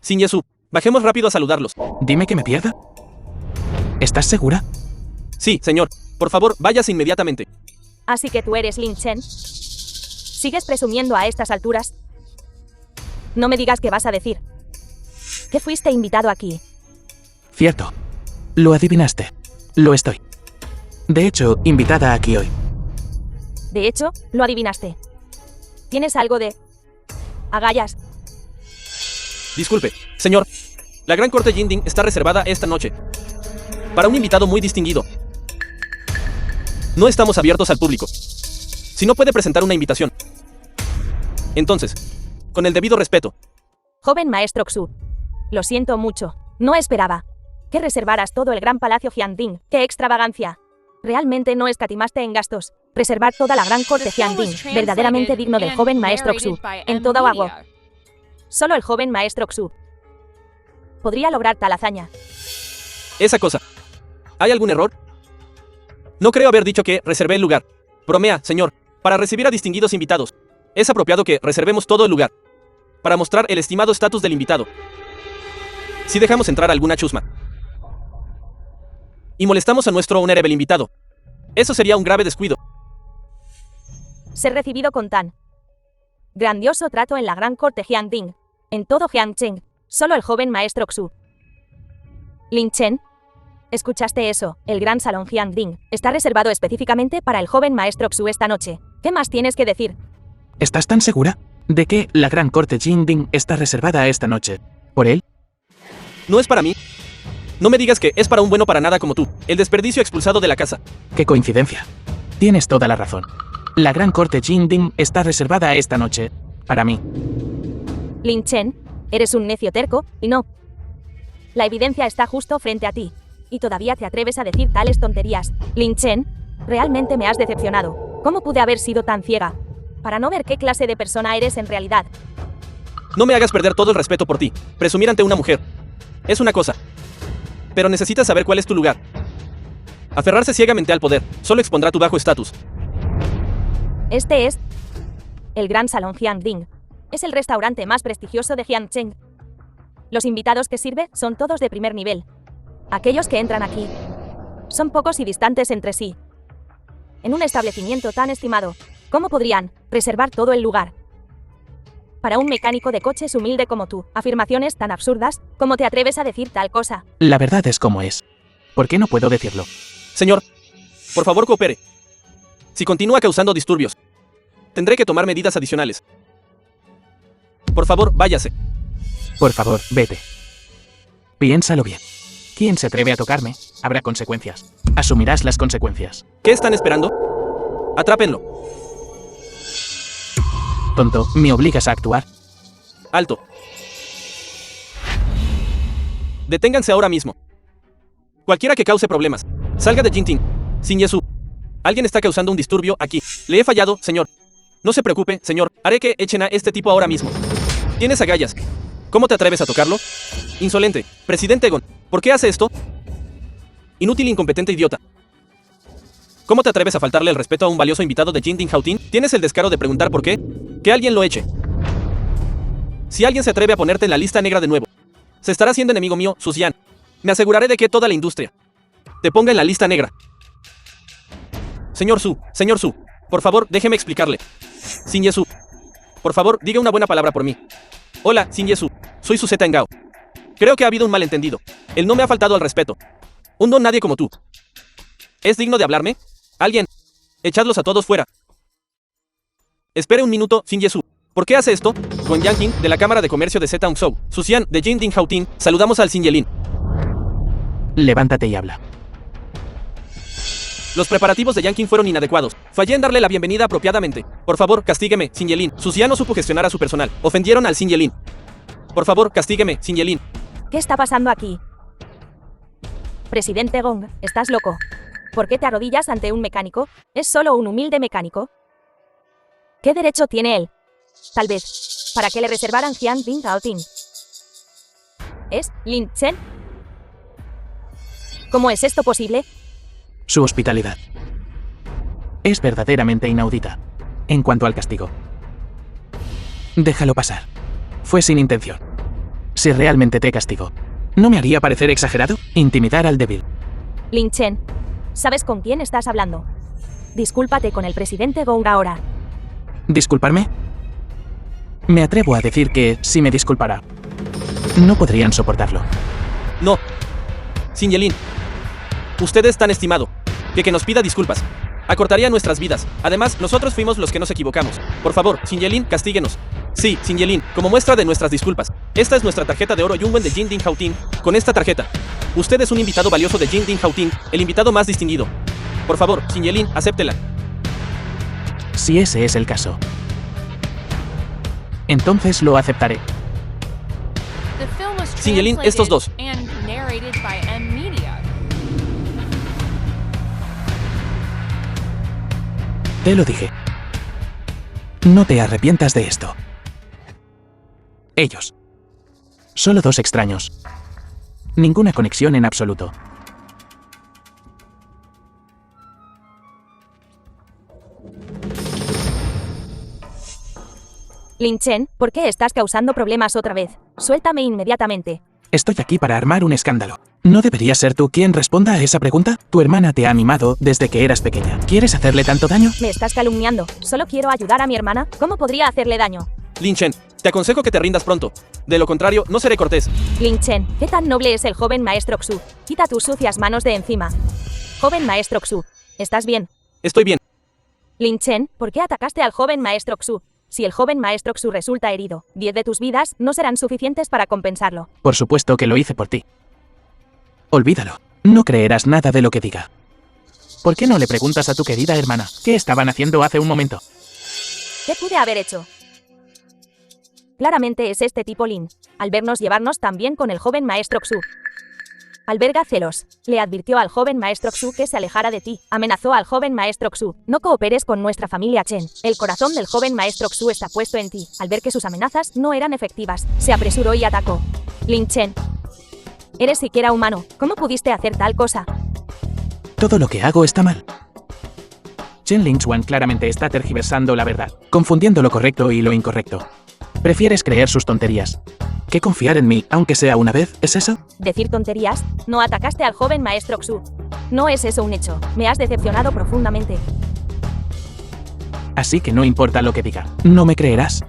Xin Yesu, bajemos rápido a saludarlos. Dime que me pierda. ¿Estás segura? Sí, señor. Por favor, váyase inmediatamente. Así que tú eres Lin Chen. ¿Sigues presumiendo a estas alturas? No me digas qué vas a decir. ¿Qué fuiste invitado aquí? Cierto. Lo adivinaste. Lo estoy. De hecho, invitada aquí hoy. De hecho, lo adivinaste. ¿Tienes algo de agallas? Disculpe, señor. La Gran Corte Jiangding está reservada esta noche para un invitado muy distinguido. No estamos abiertos al público. Si no puede presentar una invitación. Entonces, con el debido respeto. Joven maestro Xu. Lo siento mucho. No esperaba que reservaras todo el gran palacio Jianding. ¡Qué extravagancia! Realmente no escatimaste en gastos. Reservar toda la gran corte Jianding, verdaderamente digno del joven maestro Xu. En todo hago. Solo el joven maestro Xu podría lograr tal hazaña. Esa cosa. ¿Hay algún error? No creo haber dicho que reservé el lugar. Bromea, señor. Para recibir a distinguidos invitados, es apropiado que reservemos todo el lugar. Para mostrar el estimado estatus del invitado. Si dejamos entrar a alguna chusma y molestamos a nuestro honorable invitado, eso sería un grave descuido. Ser recibido con tan grandioso trato en la gran corte Jianding, en todo Jiangcheng, solo el joven maestro Xu. Lin Chen, ¿escuchaste eso? El gran salón Jianding está reservado específicamente para el joven maestro Xu esta noche. ¿Qué más tienes que decir? ¿Estás tan segura de que la gran corte Jianding está reservada esta noche? ¿Por él? No es para mí. No me digas que es para un bueno para nada como tú, el desperdicio expulsado de la casa. ¡Qué coincidencia! Tienes toda la razón. La gran corte Jianding está reservada esta noche para mí. Lin Chen, eres un necio terco, y no. La evidencia está justo frente a ti. Y todavía te atreves a decir tales tonterías. Lin Chen, realmente me has decepcionado. ¿Cómo pude haber sido tan ciega para no ver qué clase de persona eres en realidad? No me hagas perder todo el respeto por ti. Presumir ante una mujer es una cosa, pero necesitas saber cuál es tu lugar. Aferrarse ciegamente al poder solo expondrá tu bajo estatus. Este es el Gran Salón Jianding. Es el restaurante más prestigioso de Jiangcheng. Los invitados que sirve son todos de primer nivel. Aquellos que entran aquí son pocos y distantes entre sí. En un establecimiento tan estimado, ¿cómo podrían reservar todo el lugar? Para un mecánico de coches humilde como tú, afirmaciones tan absurdas, ¿cómo te atreves a decir tal cosa? La verdad es como es. ¿Por qué no puedo decirlo? Señor, por favor coopere. Si continúa causando disturbios, tendré que tomar medidas adicionales. Por favor, váyase. Por favor, vete. Piénsalo bien. ¿Quién se atreve a tocarme? Habrá consecuencias. Asumirás las consecuencias. ¿Qué están esperando? Atrápenlo. Tonto, ¿me obligas a actuar? Alto. Deténganse ahora mismo. Cualquiera que cause problemas, salga de Jinting. Sin Yesu. Alguien está causando un disturbio aquí. Le he fallado, señor. No se preocupe, señor. Haré que echen a este tipo ahora mismo. Tienes agallas. ¿Cómo te atreves a tocarlo? Insolente. Presidente Gon, ¿por qué hace esto? Inútil e incompetente idiota. ¿Cómo te atreves a faltarle el respeto a un valioso invitado de Jinting Houghton? ¿Tienes el descaro de preguntar por qué? Que alguien lo eche. Si alguien se atreve a ponerte en la lista negra de nuevo, se estará haciendo enemigo mío, Susian. Me aseguraré de que toda la industria te ponga en la lista negra. Señor Su, por favor, déjeme explicarle. Sin Yesu, por favor, diga una buena palabra por mí. Hola, Sin Yesu, soy su Zeta Engao. Creo que ha habido un malentendido. Él no me ha faltado al respeto. Un don nadie como tú. ¿Es digno de hablarme? Alguien. Echadlos a todos fuera. Espere un minuto, Sin Yesu. ¿Por qué hace esto? Con Yanqing, de la Cámara de Comercio de Zeta Zhou. Susian, de Jinting Houghton. Saludamos al Sin Yelin. Levántate y habla. Los preparativos de Yanqing fueron inadecuados. Fallé en darle la bienvenida apropiadamente. Por favor, castígueme, Sin Yelin. Susian no supo gestionar a su personal. Ofendieron al Sin Yelin. Por favor, castígueme, Sin Yelin. ¿Qué está pasando aquí? Presidente Gong, ¿estás loco? ¿Por qué te arrodillas ante un mecánico? ¿Es solo un humilde mecánico? ¿Qué derecho tiene él? Tal vez, para que le reservaran Jianding Houghton. ¿Es Lin Chen? ¿Cómo es esto posible? Su hospitalidad es verdaderamente inaudita. En cuanto al castigo, déjalo pasar. Fue sin intención. Si realmente te castigo, ¿no me haría parecer exagerado? Intimidar al débil. Lin Chen, ¿sabes con quién estás hablando? Discúlpate con el presidente Gong ahora. ¿Disculparme? Me atrevo a decir que, si me disculpara, no podrían soportarlo. No. Sin Yelin. Usted es tan estimado que nos pida disculpas acortaría nuestras vidas. Además, nosotros fuimos los que nos equivocamos. Por favor, Sin Yelin, castíguenos. Sí, Sin Yelin, como muestra de nuestras disculpas. Esta es nuestra tarjeta de oro Yungwen de Jinting Houghton. Con esta tarjeta, usted es un invitado valioso de Jinting Houghton, el invitado más distinguido. Por favor, Sin Yelin, acéptela. Si ese es el caso, entonces lo aceptaré. The film was Singelin, estos dos. and narrated by M Media. Te lo dije. No te arrepientas de esto. Ellos. Solo dos extraños. Ninguna conexión en absoluto. Lin Chen, ¿por qué estás causando problemas otra vez? Suéltame inmediatamente. Estoy aquí para armar un escándalo. ¿No deberías ser tú quien responda a esa pregunta? Tu hermana te ha mimado desde que eras pequeña. ¿Quieres hacerle tanto daño? Me estás calumniando. Solo quiero ayudar a mi hermana. ¿Cómo podría hacerle daño? Lin Chen, te aconsejo que te rindas pronto. De lo contrario, no seré cortés. Lin Chen, ¿qué tan noble es el joven maestro Xu? Quita tus sucias manos de encima. Joven maestro Xu, ¿estás bien? Estoy bien. Lin Chen, ¿por qué atacaste al joven maestro Xu? Si el joven maestro Xu resulta herido, 10 de tus vidas no serán suficientes para compensarlo. Por supuesto que lo hice por ti. Olvídalo. No creerás nada de lo que diga. ¿Por qué no le preguntas a tu querida hermana qué estaban haciendo hace un momento? ¿Qué pude haber hecho? Claramente es este tipo Lin. Al vernos llevarnos tan bien con el joven maestro Xu. Alberga celos. Le advirtió al joven maestro Xu que se alejara de ti. Amenazó al joven maestro Xu. No cooperes con nuestra familia Chen. El corazón del joven maestro Xu está puesto en ti. Al ver que sus amenazas no eran efectivas, se apresuró y atacó. Lin Chen. Eres siquiera humano. ¿Cómo pudiste hacer tal cosa? Todo lo que hago está mal. Chen Lingchuan claramente está tergiversando la verdad, confundiendo lo correcto y lo incorrecto. Prefieres creer sus tonterías que confiar en mí, aunque sea una vez, ¿es eso? ¿Decir tonterías? No atacaste al joven maestro Xu. No es eso un hecho. Me has decepcionado profundamente. Así que no importa lo que diga. No me creerás.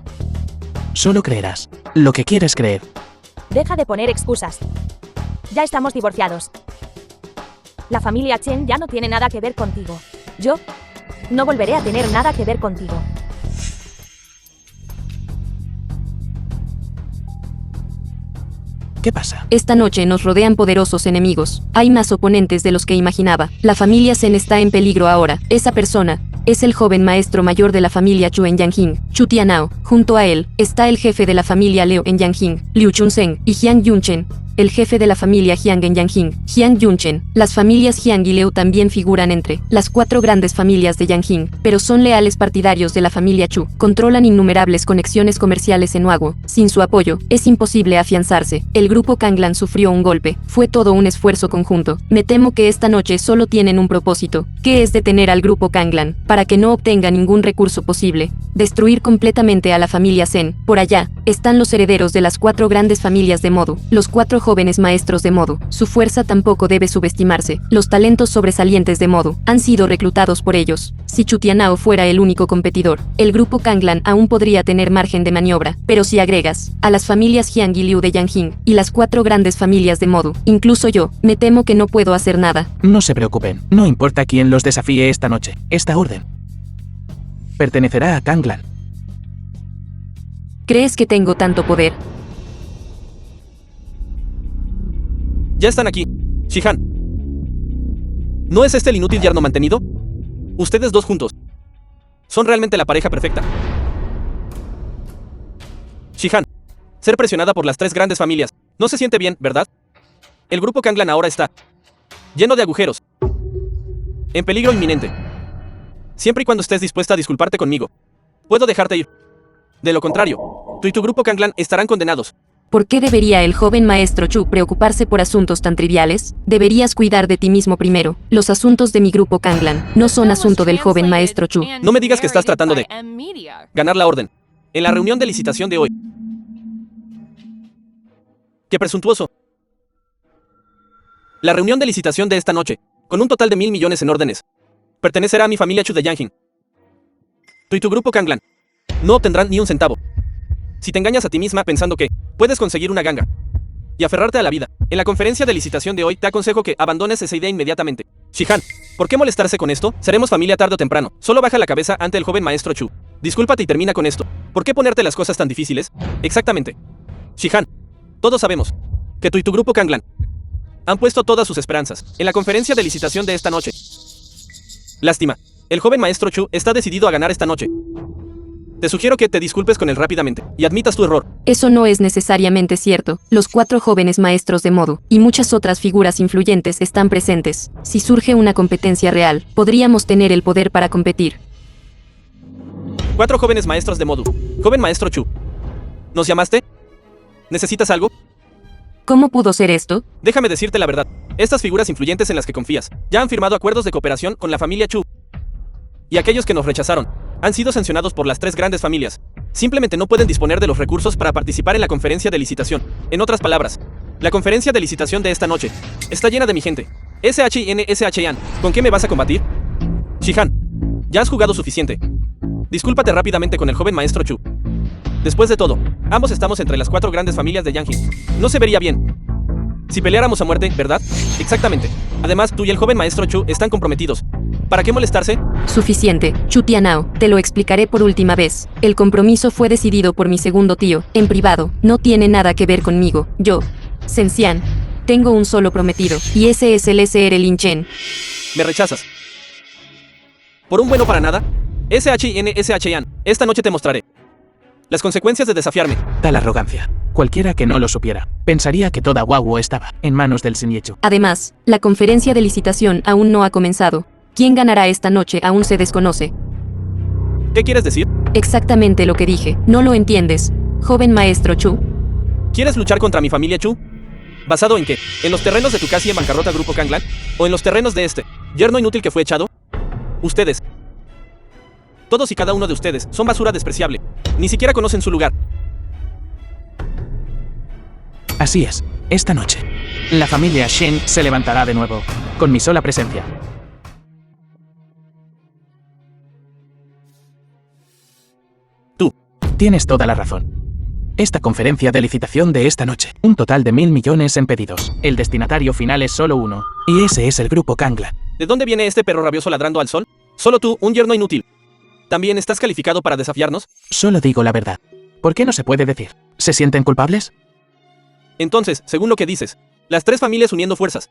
Solo creerás lo que quieres creer. Deja de poner excusas. Ya estamos divorciados. La familia Chen ya no tiene nada que ver contigo. Yo no volveré a tener nada que ver contigo. ¿Qué pasa? Esta noche nos rodean poderosos enemigos. Hay más oponentes de los que imaginaba. La familia Zen está en peligro ahora. Esa persona es el joven maestro mayor de la familia Chu en Yanjing, Chu Tianao. Junto a él está el jefe de la familia Liu en Yanjing, Liu Chunzeng, y Jiang Yunchen, el jefe de la familia Jiang en Yanjing, Jiang Yunchen. Las familias Jiang y Liu también figuran entre las 4 grandes familias de Yanjing, pero son leales partidarios de la familia Chu. Controlan innumerables conexiones comerciales en Huaguo. Sin su apoyo, es imposible afianzarse. El grupo Kanglan sufrió un golpe. Fue todo un esfuerzo conjunto. Me temo que esta noche solo tienen un propósito, que es detener al grupo Kanglan, para que no obtenga ningún recurso posible. Destruir completamente a la familia Zen. Por allá están los herederos de las 4 grandes familias de Modu, los 4 jóvenes maestros de Modu. Su fuerza tampoco debe subestimarse. Los talentos sobresalientes de Modu han sido reclutados por ellos. Si Chu Tianao fuera el único competidor, el grupo Kanglan aún podría tener margen de maniobra, pero si agregas a las familias Jiang y Liu de Yanjing y las 4 grandes familias de Modu, incluso yo, me temo que no puedo hacer nada. No se preocupen, no importa quién los desafíe esta noche, esta orden pertenecerá a Kanglan. ¿Crees que tengo tanto poder? Ya están aquí. Shihan. ¿No es este el inútil yerno mantenido? Ustedes dos juntos son realmente la pareja perfecta. Shihan. Ser presionada por las 3 grandes familias no se siente bien, ¿verdad? El grupo Kanglan ahora está lleno de agujeros. En peligro inminente. Siempre y cuando estés dispuesta a disculparte conmigo, puedo dejarte ir. De lo contrario, tú y tu grupo Kanglan estarán condenados. ¿Por qué debería el joven maestro Chu preocuparse por asuntos tan triviales? Deberías cuidar de ti mismo primero. Los asuntos de mi grupo Kanglan no son asunto del joven maestro Chu. No me digas que estás tratando de ganar la orden en la reunión de licitación de hoy. ¡Qué presuntuoso! La reunión de licitación de esta noche, con un total de 1.000 millones en órdenes, pertenecerá a mi familia Chu de Yanjing. Tú y tu grupo Kanglan no obtendrán ni un centavo. Si te engañas a ti misma pensando que puedes conseguir una ganga y aferrarte a la vida, en la conferencia de licitación de hoy te aconsejo que abandones esa idea inmediatamente. Shihan, ¿por qué molestarse con esto? Seremos familia tarde o temprano. Solo baja la cabeza ante el joven maestro Chu. Discúlpate y termina con esto. ¿Por qué ponerte las cosas tan difíciles? Exactamente. Shihan, todos sabemos que tú y tu grupo Kanglan han puesto todas sus esperanzas en la conferencia de licitación de esta noche. Lástima El joven maestro Chu está decidido a ganar esta noche. Te sugiero que te disculpes con él rápidamente y admitas tu error. Eso no es necesariamente cierto. Los 4 jóvenes maestros de Modu y muchas otras figuras influyentes están presentes. Si surge una competencia real, podríamos tener el poder para competir. 4 jóvenes maestros de Modu. Joven maestro Chu. ¿Nos llamaste? ¿Necesitas algo? ¿Cómo pudo ser esto? Déjame decirte la verdad. Estas figuras influyentes en las que confías ya han firmado acuerdos de cooperación con la familia Chu. Y aquellos que nos rechazaron han sido sancionados por las 3 grandes familias. Simplemente no pueden disponer de los recursos para participar en la conferencia de licitación. En otras palabras, la conferencia de licitación de esta noche está llena de mi gente. SHN, ¿con qué me vas a combatir? Shihan, ya has jugado suficiente. Discúlpate rápidamente con el joven maestro Chu. Después de todo, ambos estamos entre las 4 grandes familias de Yanjin. No se vería bien si peleáramos a muerte, ¿verdad? Exactamente. Además, tú y el joven maestro Chu están comprometidos. ¿Para qué molestarse? Suficiente, Chu Tianao, te lo explicaré por última vez. El compromiso fue decidido por mi segundo tío, en privado, no tiene nada que ver conmigo. Yo, Sensian, tengo un solo prometido, y ese es el SR Lin Chen. Me rechazas. ¿Por un bueno para nada? SHN, esta noche te mostraré las consecuencias de desafiarme. Tal arrogancia. Cualquiera que no lo supiera, pensaría que toda Wawo estaba en manos del Shinyechu. Además, la conferencia de licitación aún no ha comenzado. ¿Quién ganará esta noche aún se desconoce? ¿Qué quieres decir? Exactamente lo que dije. ¿No lo entiendes, joven maestro Chu? ¿Quieres luchar contra mi familia Chu? ¿Basado en qué? ¿En los terrenos de tu casi en bancarrota grupo Kanglan? ¿O en los terrenos de este yerno inútil que fue echado? Ustedes. Todos y cada uno de ustedes son basura despreciable. Ni siquiera conocen su lugar. Así es, esta noche, la familia Shen se levantará de nuevo, con mi sola presencia. Tú. Tienes toda la razón. Esta conferencia de licitación de esta noche, un total de 1.000 millones en pedidos. El destinatario final es solo uno, y ese es el grupo Kanglan. ¿De dónde viene este perro rabioso ladrando al sol? Solo tú, un yerno inútil. ¿También estás calificado para desafiarnos? Solo digo la verdad. ¿Por qué no se puede decir? ¿Se sienten culpables? Entonces, según lo que dices, las 3 familias uniendo fuerzas,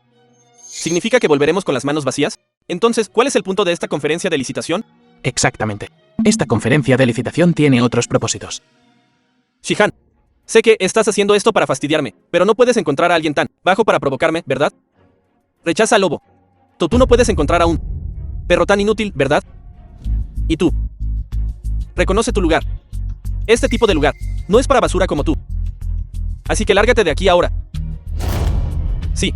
¿significa que volveremos con las manos vacías? Entonces, ¿cuál es el punto de esta conferencia de licitación? Exactamente. Esta conferencia de licitación tiene otros propósitos. Shihan, sé que estás haciendo esto para fastidiarme, pero no puedes encontrar a alguien tan bajo para provocarme, ¿verdad? Rechaza al lobo. Tú no puedes encontrar a un perro tan inútil, ¿verdad? Y tú. Reconoce tu lugar. Este tipo de lugar no es para basura como tú. Así que lárgate de aquí ahora. Sí,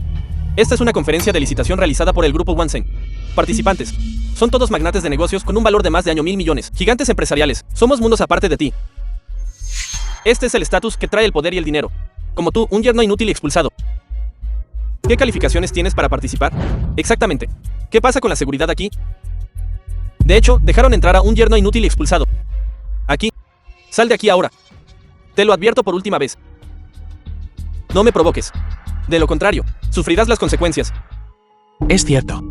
esta es una conferencia de licitación realizada por el grupo Wansen. Participantes son todos magnates de negocios con un valor de más de 1.000 millones. Gigantes empresariales. Somos mundos aparte de ti. Este es el estatus que trae el poder y el dinero. Como tú, un yerno inútil y expulsado. ¿Qué calificaciones tienes para participar? Exactamente. ¿Qué pasa con la seguridad aquí? De hecho, dejaron entrar a un yerno inútil y expulsado. Aquí. Sal de aquí ahora. Te lo advierto por última vez. No me provoques. De lo contrario, sufrirás las consecuencias. Es cierto.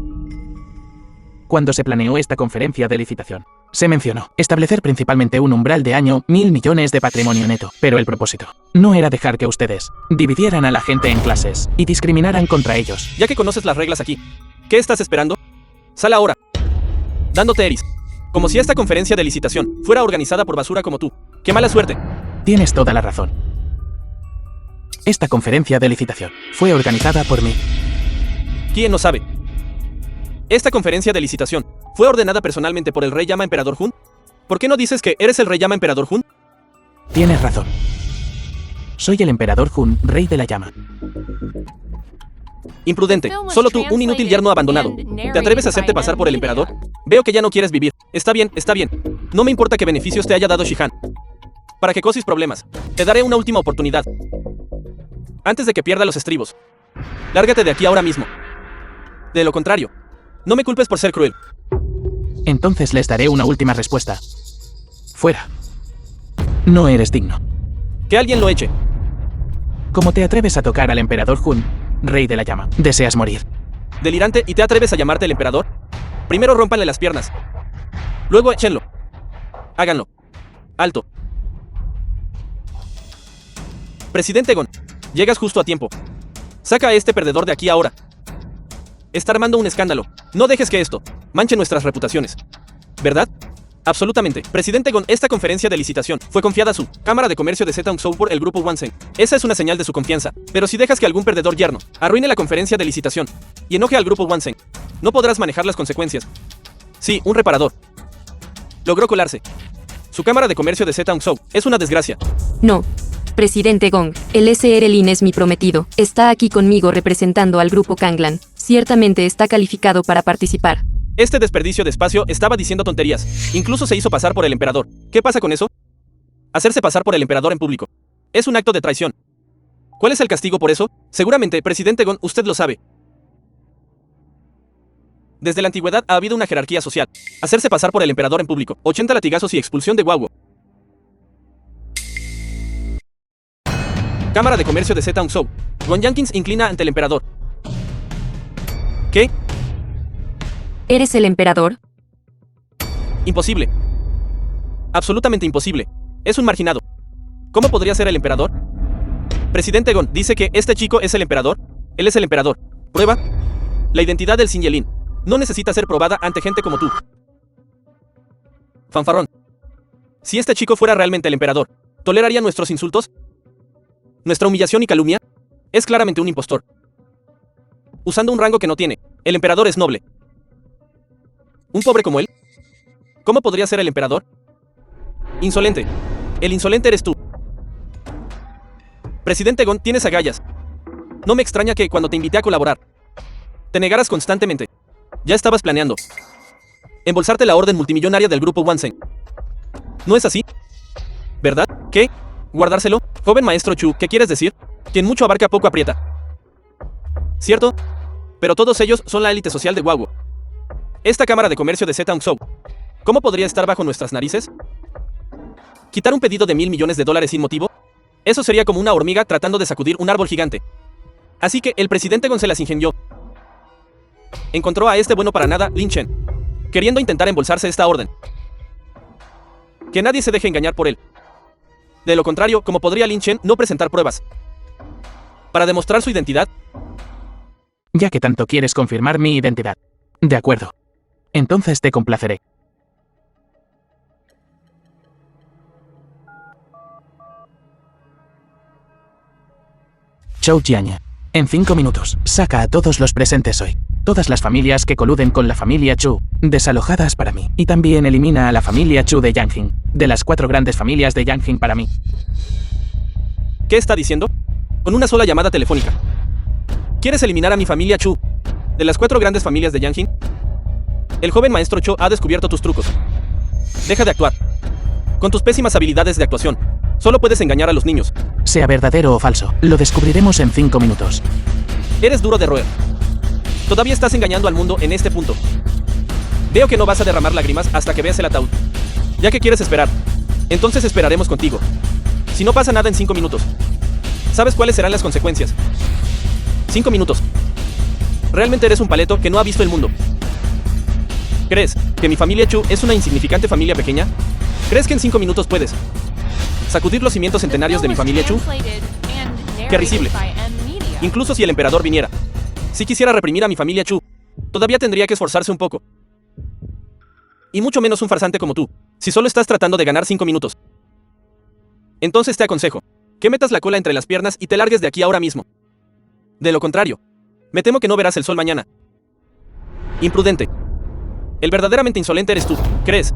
Cuando se planeó esta conferencia de licitación, se mencionó establecer principalmente un umbral de año 1.000 millones de patrimonio neto, pero el propósito no era dejar que ustedes dividieran a la gente en clases y discriminaran contra ellos. Ya que conoces las reglas aquí, ¿qué estás esperando? Sal ahora. Dándote eris. Como si esta conferencia de licitación fuera organizada por basura como tú. ¡Qué mala suerte! Tienes toda la razón. Esta conferencia de licitación fue organizada por mí. ¿Quién no sabe? Esta conferencia de licitación fue ordenada personalmente por el rey llama Emperador Hun. ¿Por qué no dices que eres el rey llama Emperador Hun? Tienes razón. Soy el emperador Hun, rey de la llama. Imprudente, solo tú, un inútil yerno abandonado. ¿Te atreves a hacerte pasar por el emperador? Veo que ya no quieres vivir. Está bien, está bien. No me importa qué beneficios te haya dado Shihan. Para que causes problemas, te daré una última oportunidad. Antes de que pierda los estribos. Lárgate de aquí ahora mismo. De lo contrario, no me culpes por ser cruel. Entonces les daré una última respuesta. Fuera. No eres digno. Que alguien lo eche. ¿Cómo te atreves a tocar al emperador Hun, rey de la llama? ¿Deseas morir? Delirante, ¿y te atreves a llamarte el emperador? Primero rómpanle las piernas. Luego échenlo. Háganlo. Alto. Presidente Gon, llegas justo a tiempo. Saca a este perdedor de aquí ahora. Está armando un escándalo. No dejes que esto manche nuestras reputaciones. ¿verdad? Absolutamente. Presidente Gon, esta conferencia de licitación fue confiada a su Cámara de Comercio de Zetaung por el Grupo Wansen. Esa es una señal de su confianza. Pero si dejas que algún perdedor yerno arruine la conferencia de licitación y enoje al Grupo Wansen, no podrás manejar las consecuencias. Sí, un reparador logró colarse. Su Cámara de Comercio de Zetaung es una desgracia. No. Presidente Gong, el SR Lin es mi prometido. Está aquí conmigo representando al Grupo Kanglan. Ciertamente está calificado para participar. Este desperdicio de espacio estaba diciendo tonterías. Incluso se hizo pasar por el emperador. ¿Qué pasa con eso? Hacerse pasar por el emperador en público es un acto de traición. ¿Cuál es el castigo por eso? Seguramente, Presidente Gon, usted lo sabe. Desde la antigüedad ha habido una jerarquía social. Hacerse pasar por el emperador en público. 80 latigazos y expulsión de Guaguo. Cámara de Comercio de Zetaung. Gon Yankins inclina ante el emperador. ¿Qué? ¿Eres el emperador? Imposible. Absolutamente imposible. Es un marginado. ¿Cómo podría ser el emperador? Presidente Gon dice que este chico es el emperador. Él es el emperador. ¿Prueba? La identidad del Xin Yelin no necesita ser probada ante gente como tú. Fanfarrón. Si este chico fuera realmente el emperador, ¿toleraría nuestros insultos? ¿Nuestra humillación y calumnia? Es claramente un impostor. Usando un rango que no tiene. El emperador es noble. ¿Un pobre como él? ¿Cómo podría ser el emperador? Insolente. El insolente eres tú. Presidente Gon, tienes agallas. No me extraña que, cuando te invité a colaborar, te negaras constantemente. Ya estabas planeando embolsarte la orden multimillonaria del Grupo Wansen. ¿No es así? ¿Verdad? ¿Qué? ¿Guardárselo? Joven maestro Chu, ¿qué quieres decir? Quien mucho abarca poco aprieta. ¿Cierto? Pero todos ellos son la élite social de Guaguo. Esta Cámara de Comercio de Zetaung, ¿cómo podría estar bajo nuestras narices? ¿Quitar un pedido de $1.000 millones sin motivo? Eso sería como una hormiga tratando de sacudir un árbol gigante. Así que el presidente Gon se las ingenió. Encontró a este bueno para nada, Lin Chen, queriendo intentar embolsarse esta orden. Que nadie se deje engañar por él. De lo contrario, ¿cómo podría Lin Chen no presentar pruebas para demostrar su identidad? Ya que tanto quieres confirmar mi identidad. De acuerdo. Entonces te complaceré. Zhou Jianya. En 5 minutos, saca a todos los presentes hoy. Todas las familias que coluden con la familia Chu, desalojadas para mí. Y también elimina a la familia Chu de Yanjing, de las 4 grandes familias de Yanjing para mí. ¿Qué está diciendo? Con una sola llamada telefónica. ¿Quieres eliminar a mi familia Chu, de las 4 grandes familias de Yanjing? El joven maestro Cho ha descubierto tus trucos. Deja de actuar. Con tus pésimas habilidades de actuación, solo puedes engañar a los niños. Sea verdadero o falso, lo descubriremos en 5 minutos. Eres duro de roer. Todavía estás engañando al mundo en este punto. Veo que no vas a derramar lágrimas hasta que veas el ataúd. Ya que quieres esperar, entonces esperaremos contigo. Si no pasa nada en 5 minutos, ¿sabes cuáles serán las consecuencias? 5 minutos. Realmente eres un paleto que no ha visto el mundo. ¿Crees que mi familia Chu es una insignificante familia pequeña? ¿Crees que en 5 minutos puedes sacudir los cimientos centenarios de mi familia Chu? ¡Qué risible! Incluso si el emperador viniera, si quisiera reprimir a mi familia Chu, todavía tendría que esforzarse un poco. Y mucho menos un farsante como tú, si solo estás tratando de ganar 5 minutos. Entonces te aconsejo que metas la cola entre las piernas y te largues de aquí ahora mismo. De lo contrario, me temo que no verás el sol mañana. Imprudente. El verdaderamente insolente eres tú. ¿Crees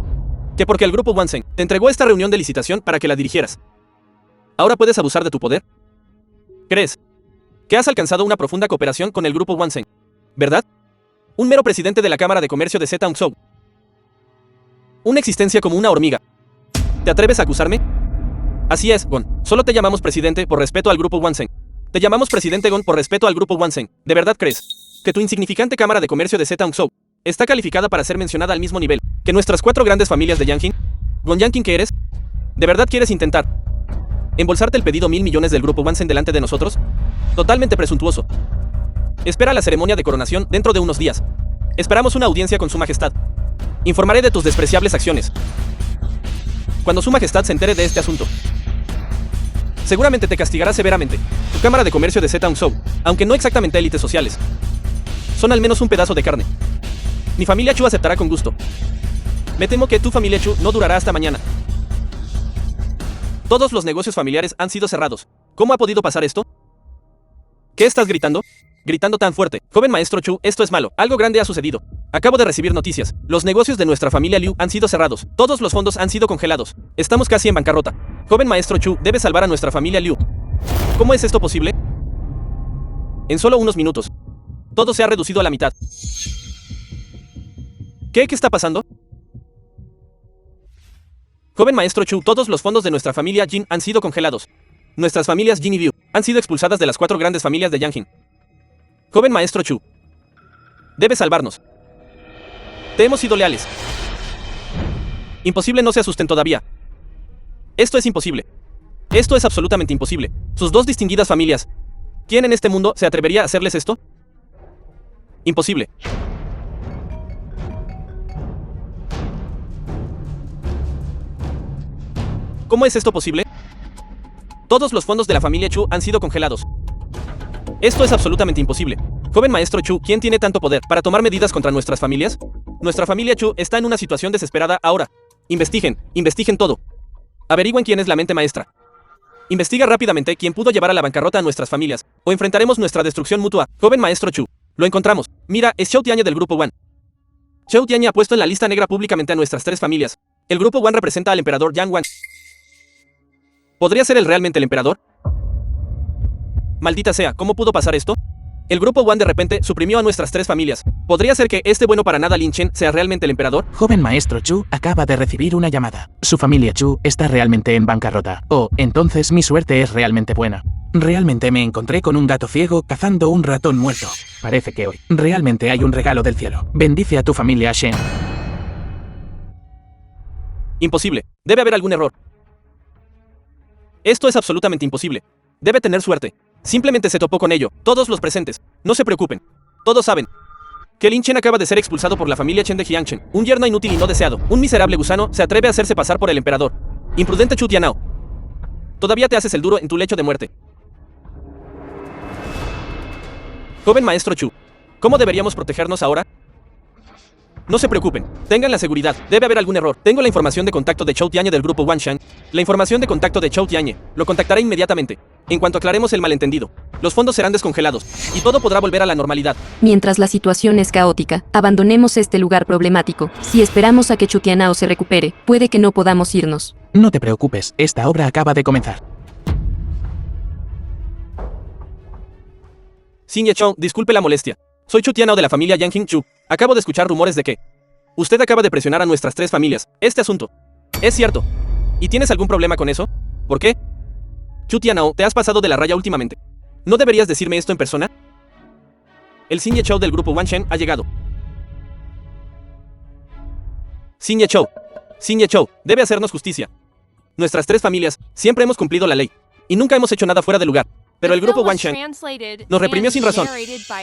que porque el Grupo Wansen te entregó esta reunión de licitación para que la dirigieras, ahora puedes abusar de tu poder? ¿Crees que has alcanzado una profunda cooperación con el Grupo Wansen, verdad? Un mero presidente de la Cámara de Comercio de Zetaung. Una existencia como una hormiga. ¿Te atreves a acusarme? Así es, Gon. Solo te llamamos presidente por respeto al Grupo Wansen. Te llamamos presidente Gon por respeto al Grupo Wansen. ¿De verdad crees que tu insignificante Cámara de Comercio de Zetaung está calificada para ser mencionada al mismo nivel que nuestras 4 grandes familias de Yanjing? Gon Yanqing, ¿qué eres? ¿De verdad quieres intentar embolsarte el pedido $1.000 millones del Grupo Wansen delante de nosotros? Totalmente presuntuoso. Espera la ceremonia de coronación dentro de unos días. Esperamos una audiencia con su majestad. Informaré de tus despreciables acciones cuando su majestad se entere de este asunto. Seguramente te castigará severamente. Tu Cámara de Comercio de Zetaung, aunque no exactamente élites sociales, son al menos un pedazo de carne. Mi familia Chu aceptará con gusto Me temo que tu familia Chu no durará hasta mañana. Todos los negocios familiares han sido cerrados. ¿Cómo ha podido pasar esto? ¿Qué estás gritando? Gritando tan fuerte. Joven maestro Chu, esto es malo. Algo grande ha sucedido. Acabo de recibir noticias. Los negocios de nuestra familia Liu han sido cerrados. Todos los fondos han sido congelados. Estamos casi en bancarrota. Joven maestro Chu, debe salvar a nuestra familia Liu. ¿Cómo es esto posible? En solo unos minutos. Todo se ha reducido a la mitad. ¿Qué está pasando? Joven maestro Chu, todos los fondos de nuestra familia Jin han sido congelados. Nuestras familias Jin y Liu han sido expulsadas de las 4 grandes familias de Yanjin. Joven maestro Chu, debes salvarnos. Te hemos sido leales. Imposible, no se asusten todavía. Esto es imposible. Esto es absolutamente imposible. Sus 2 distinguidas familias. ¿Quién en este mundo se atrevería a hacerles esto? Imposible. ¿Cómo es esto posible? Todos los fondos de la familia Chu han sido congelados. Esto es absolutamente imposible. Joven maestro Chu, ¿quién tiene tanto poder para tomar medidas contra nuestras familias? Nuestra familia Chu está en una situación desesperada ahora. Investiguen todo. Averigüen quién es la mente maestra. Investiga rápidamente quién pudo llevar a la bancarrota a nuestras familias, o enfrentaremos nuestra destrucción mutua. Joven maestro Chu, lo encontramos. Mira, es Xiao Tianyi del Grupo One. Xiao Tianyi ha puesto en la lista negra públicamente a nuestras 3 familias. El Grupo One representa al emperador Yang Wan. ¿Podría ser él realmente el emperador? Maldita sea, ¿cómo pudo pasar esto? El Grupo One de repente suprimió a nuestras 3 familias. ¿Podría ser que este bueno para nada Lin Chen sea realmente el emperador? Joven maestro Chu acaba de recibir una llamada. Su familia Chu está realmente en bancarrota. Oh, entonces mi suerte es realmente buena. Realmente me encontré con un gato ciego cazando un ratón muerto. Parece que hoy realmente hay un regalo del cielo. Bendice a tu familia, Shen. Imposible. Debe haber algún error. Esto es absolutamente imposible. Debe tener suerte. Simplemente se topó con ello. Todos los presentes. No se preocupen. Todos saben que Lin Chen acaba de ser expulsado por la familia Chen de Jiangchen. Un yerno inútil y no deseado. Un miserable gusano se atreve a hacerse pasar por el emperador. Imprudente Chu Tianao. Todavía te haces el duro en tu lecho de muerte. Joven maestro Chu, ¿cómo deberíamos protegernos ahora? No se preocupen, tengan la seguridad, debe haber algún error. Tengo la información de contacto de Xiao Tianyi del Grupo Wanshan. La información de contacto de Xiao Tianyi. Lo contactaré inmediatamente. En cuanto aclaremos el malentendido, los fondos serán descongelados y todo podrá volver a la normalidad. Mientras la situación es caótica, abandonemos este lugar problemático. Si esperamos a que Chu Tianao se recupere, puede que no podamos irnos. No te preocupes, esta obra acaba de comenzar. Xin Yechong, disculpe la molestia. Soy Chu Tianao de la familia Yang Chu. Acabo de escuchar rumores de que usted acaba de presionar a nuestras 3 familias. Este asunto es cierto. ¿Y tienes algún problema con eso? ¿Por qué? Chu Tianao, te has pasado de la raya últimamente. ¿No deberías decirme esto en persona? El Xin Yechou del Grupo Wanshen ha llegado. Xin Yechou, debe hacernos justicia. Nuestras 3 familias siempre hemos cumplido la ley y nunca hemos hecho nada fuera de lugar. Pero el Grupo Wanshen nos reprimió sin razón,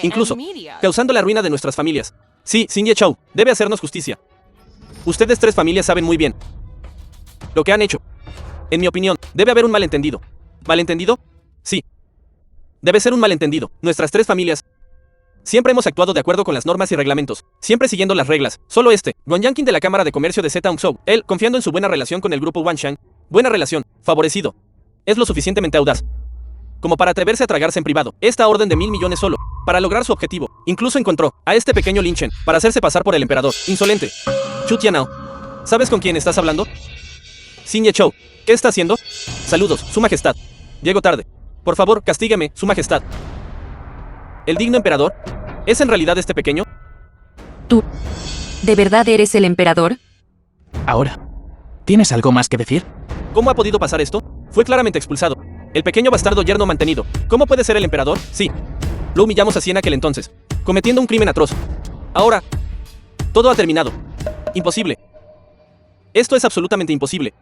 incluso causando la ruina de nuestras familias. Sí, Xin Yechou, debe hacernos justicia. Ustedes 3 familias saben muy bien lo que han hecho. En mi opinión, debe haber un malentendido. ¿Malentendido? Sí. Debe ser un malentendido. Nuestras 3 familias siempre hemos actuado de acuerdo con las normas y reglamentos, siempre siguiendo las reglas. Solo Gong Yanqing de la Cámara de Comercio de Zetaungzhou, él, confiando en su buena relación con el Grupo Wanshan, buena relación, favorecido, es lo suficientemente audaz como para atreverse a tragarse en privado esta orden de 1.000 millones solo, para lograr su objetivo. Incluso encontró a este pequeño Lin Chen para hacerse pasar por el emperador. Insolente. Chu Tianao, ¿sabes con quién estás hablando? Xin Yechou, ¿qué está haciendo? Saludos, Su Majestad. Llego tarde. Por favor, castígueme, Su Majestad. ¿El digno emperador? ¿Es en realidad este pequeño? ¿Tú de verdad eres el emperador? Ahora, ¿tienes algo más que decir? ¿Cómo ha podido pasar esto? Fue claramente expulsado. El pequeño bastardo yerno mantenido. ¿Cómo puede ser el emperador? Sí. Lo humillamos así en aquel entonces, cometiendo un crimen atroz. Ahora, todo ha terminado. Imposible. Esto es absolutamente imposible.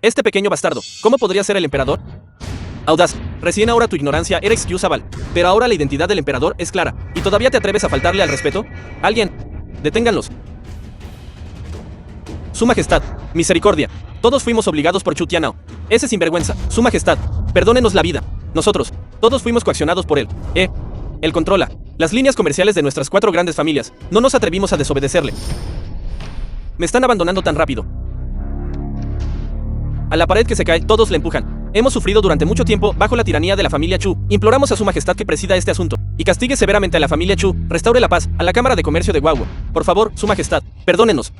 Este pequeño bastardo, ¿cómo podría ser el emperador? Audaz, recién ahora tu ignorancia era excusable, pero ahora la identidad del emperador es clara. ¿Y todavía te atreves a faltarle al respeto? Alguien, deténganlos. Su Majestad, misericordia. Todos fuimos obligados por Chu Tianao. Ese sinvergüenza. Su Majestad, perdónenos la vida. Nosotros, todos fuimos coaccionados por él. Él controla las líneas comerciales de nuestras 4 grandes familias. No nos atrevimos a desobedecerle. Me están abandonando tan rápido. A la pared que se cae, todos la empujan. Hemos sufrido durante mucho tiempo bajo la tiranía de la familia Chu. Imploramos a su majestad que presida este asunto y castigue severamente a la familia Chu. Restaure la paz a la Cámara de Comercio de Guagua. Por favor, su majestad, perdónenos.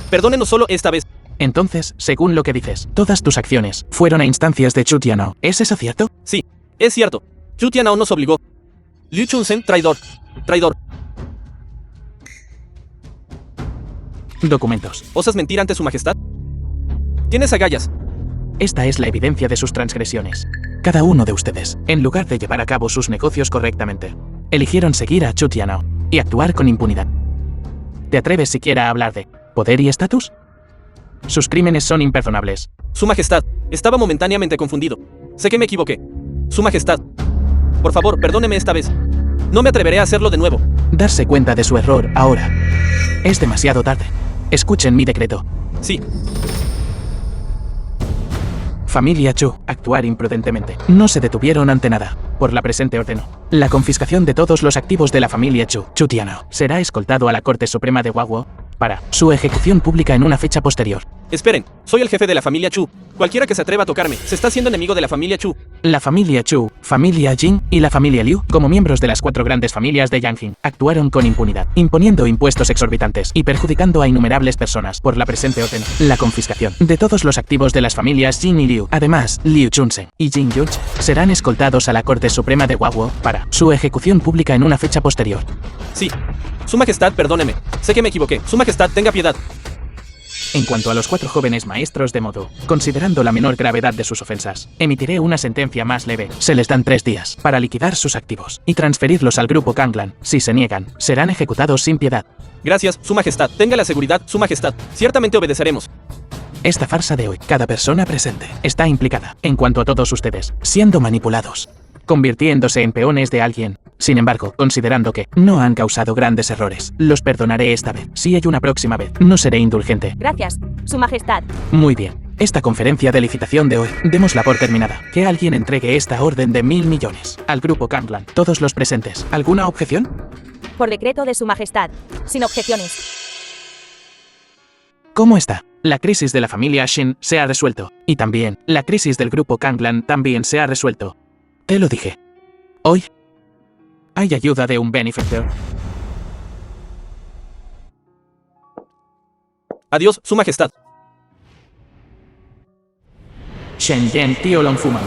Perdónenos solo esta vez. Entonces, según lo que dices, todas tus acciones fueron a instancias de Chu Tianao. ¿Es eso cierto? Sí, es cierto. Chu Tianao nos obligó. Liu Chunsen, traidor. Traidor. Documentos. ¿Osas mentir ante su majestad? Tienes agallas. Esta es la evidencia de sus transgresiones. Cada uno de ustedes, en lugar de llevar a cabo sus negocios correctamente, eligieron seguir a Chu Tianao y actuar con impunidad. ¿Te atreves siquiera a hablar de poder y estatus? Sus crímenes son imperdonables. Su majestad, estaba momentáneamente confundido. Sé que me equivoqué. Su majestad, por favor, perdóneme esta vez. No me atreveré a hacerlo de nuevo. Darse cuenta de su error ahora. Es demasiado tarde. Escuchen mi decreto. Sí, Familia Chu, actuar imprudentemente. No se detuvieron ante nada. Por la presente ordeno. La confiscación de todos los activos de la familia Chu, Chu Tianao, será escoltado a la Corte Suprema de Guagua para su ejecución pública en una fecha posterior. esperen. Soy el jefe de la familia Chu. Cualquiera que se atreva a tocarme se está haciendo enemigo de la familia Chu. La familia Chu, familia Jin y la familia Liu, como miembros de las 4 grandes familias de Yanjing, actuaron con impunidad, imponiendo impuestos exorbitantes y perjudicando a innumerables personas. Por la presente orden, la confiscación de todos los activos de las familias Jin y Liu. Además, Liu Chunsen y Jin Yunch serán escoltados a la Corte Suprema de Guagua para su ejecución pública en una fecha posterior. Sí. Su majestad, perdóneme. Sé que me equivoqué. Su majestad, tenga piedad. En cuanto a los 4 jóvenes maestros de modo, considerando la menor gravedad de sus ofensas, emitiré una sentencia más leve. Se les dan 3 días para liquidar sus activos y transferirlos al grupo Kanglan. Si se niegan, serán ejecutados sin piedad. Gracias, su majestad. Tenga la seguridad, su majestad. Ciertamente obedeceremos. Esta farsa de hoy, cada persona presente está implicada, en cuanto a todos ustedes, siendo manipulados, convirtiéndose en peones de alguien. Sin embargo, considerando que no han causado grandes errores, los perdonaré esta vez. Si hay una próxima vez, no seré indulgente. Gracias, Su Majestad. Muy bien. Esta conferencia de licitación de hoy, démosla por terminada. Que alguien entregue esta orden de 1000 millones al grupo Kanglan. Todos los presentes. ¿Alguna objeción? Por decreto de Su Majestad. Sin objeciones. ¿Cómo está? La crisis de la familia Shin se ha resuelto. Y también, la crisis del grupo Kanglan también se ha resuelto. Te lo dije. Hoy hay ayuda de un benefactor. Adiós, su majestad. Shen Yen Tio Long Fuman.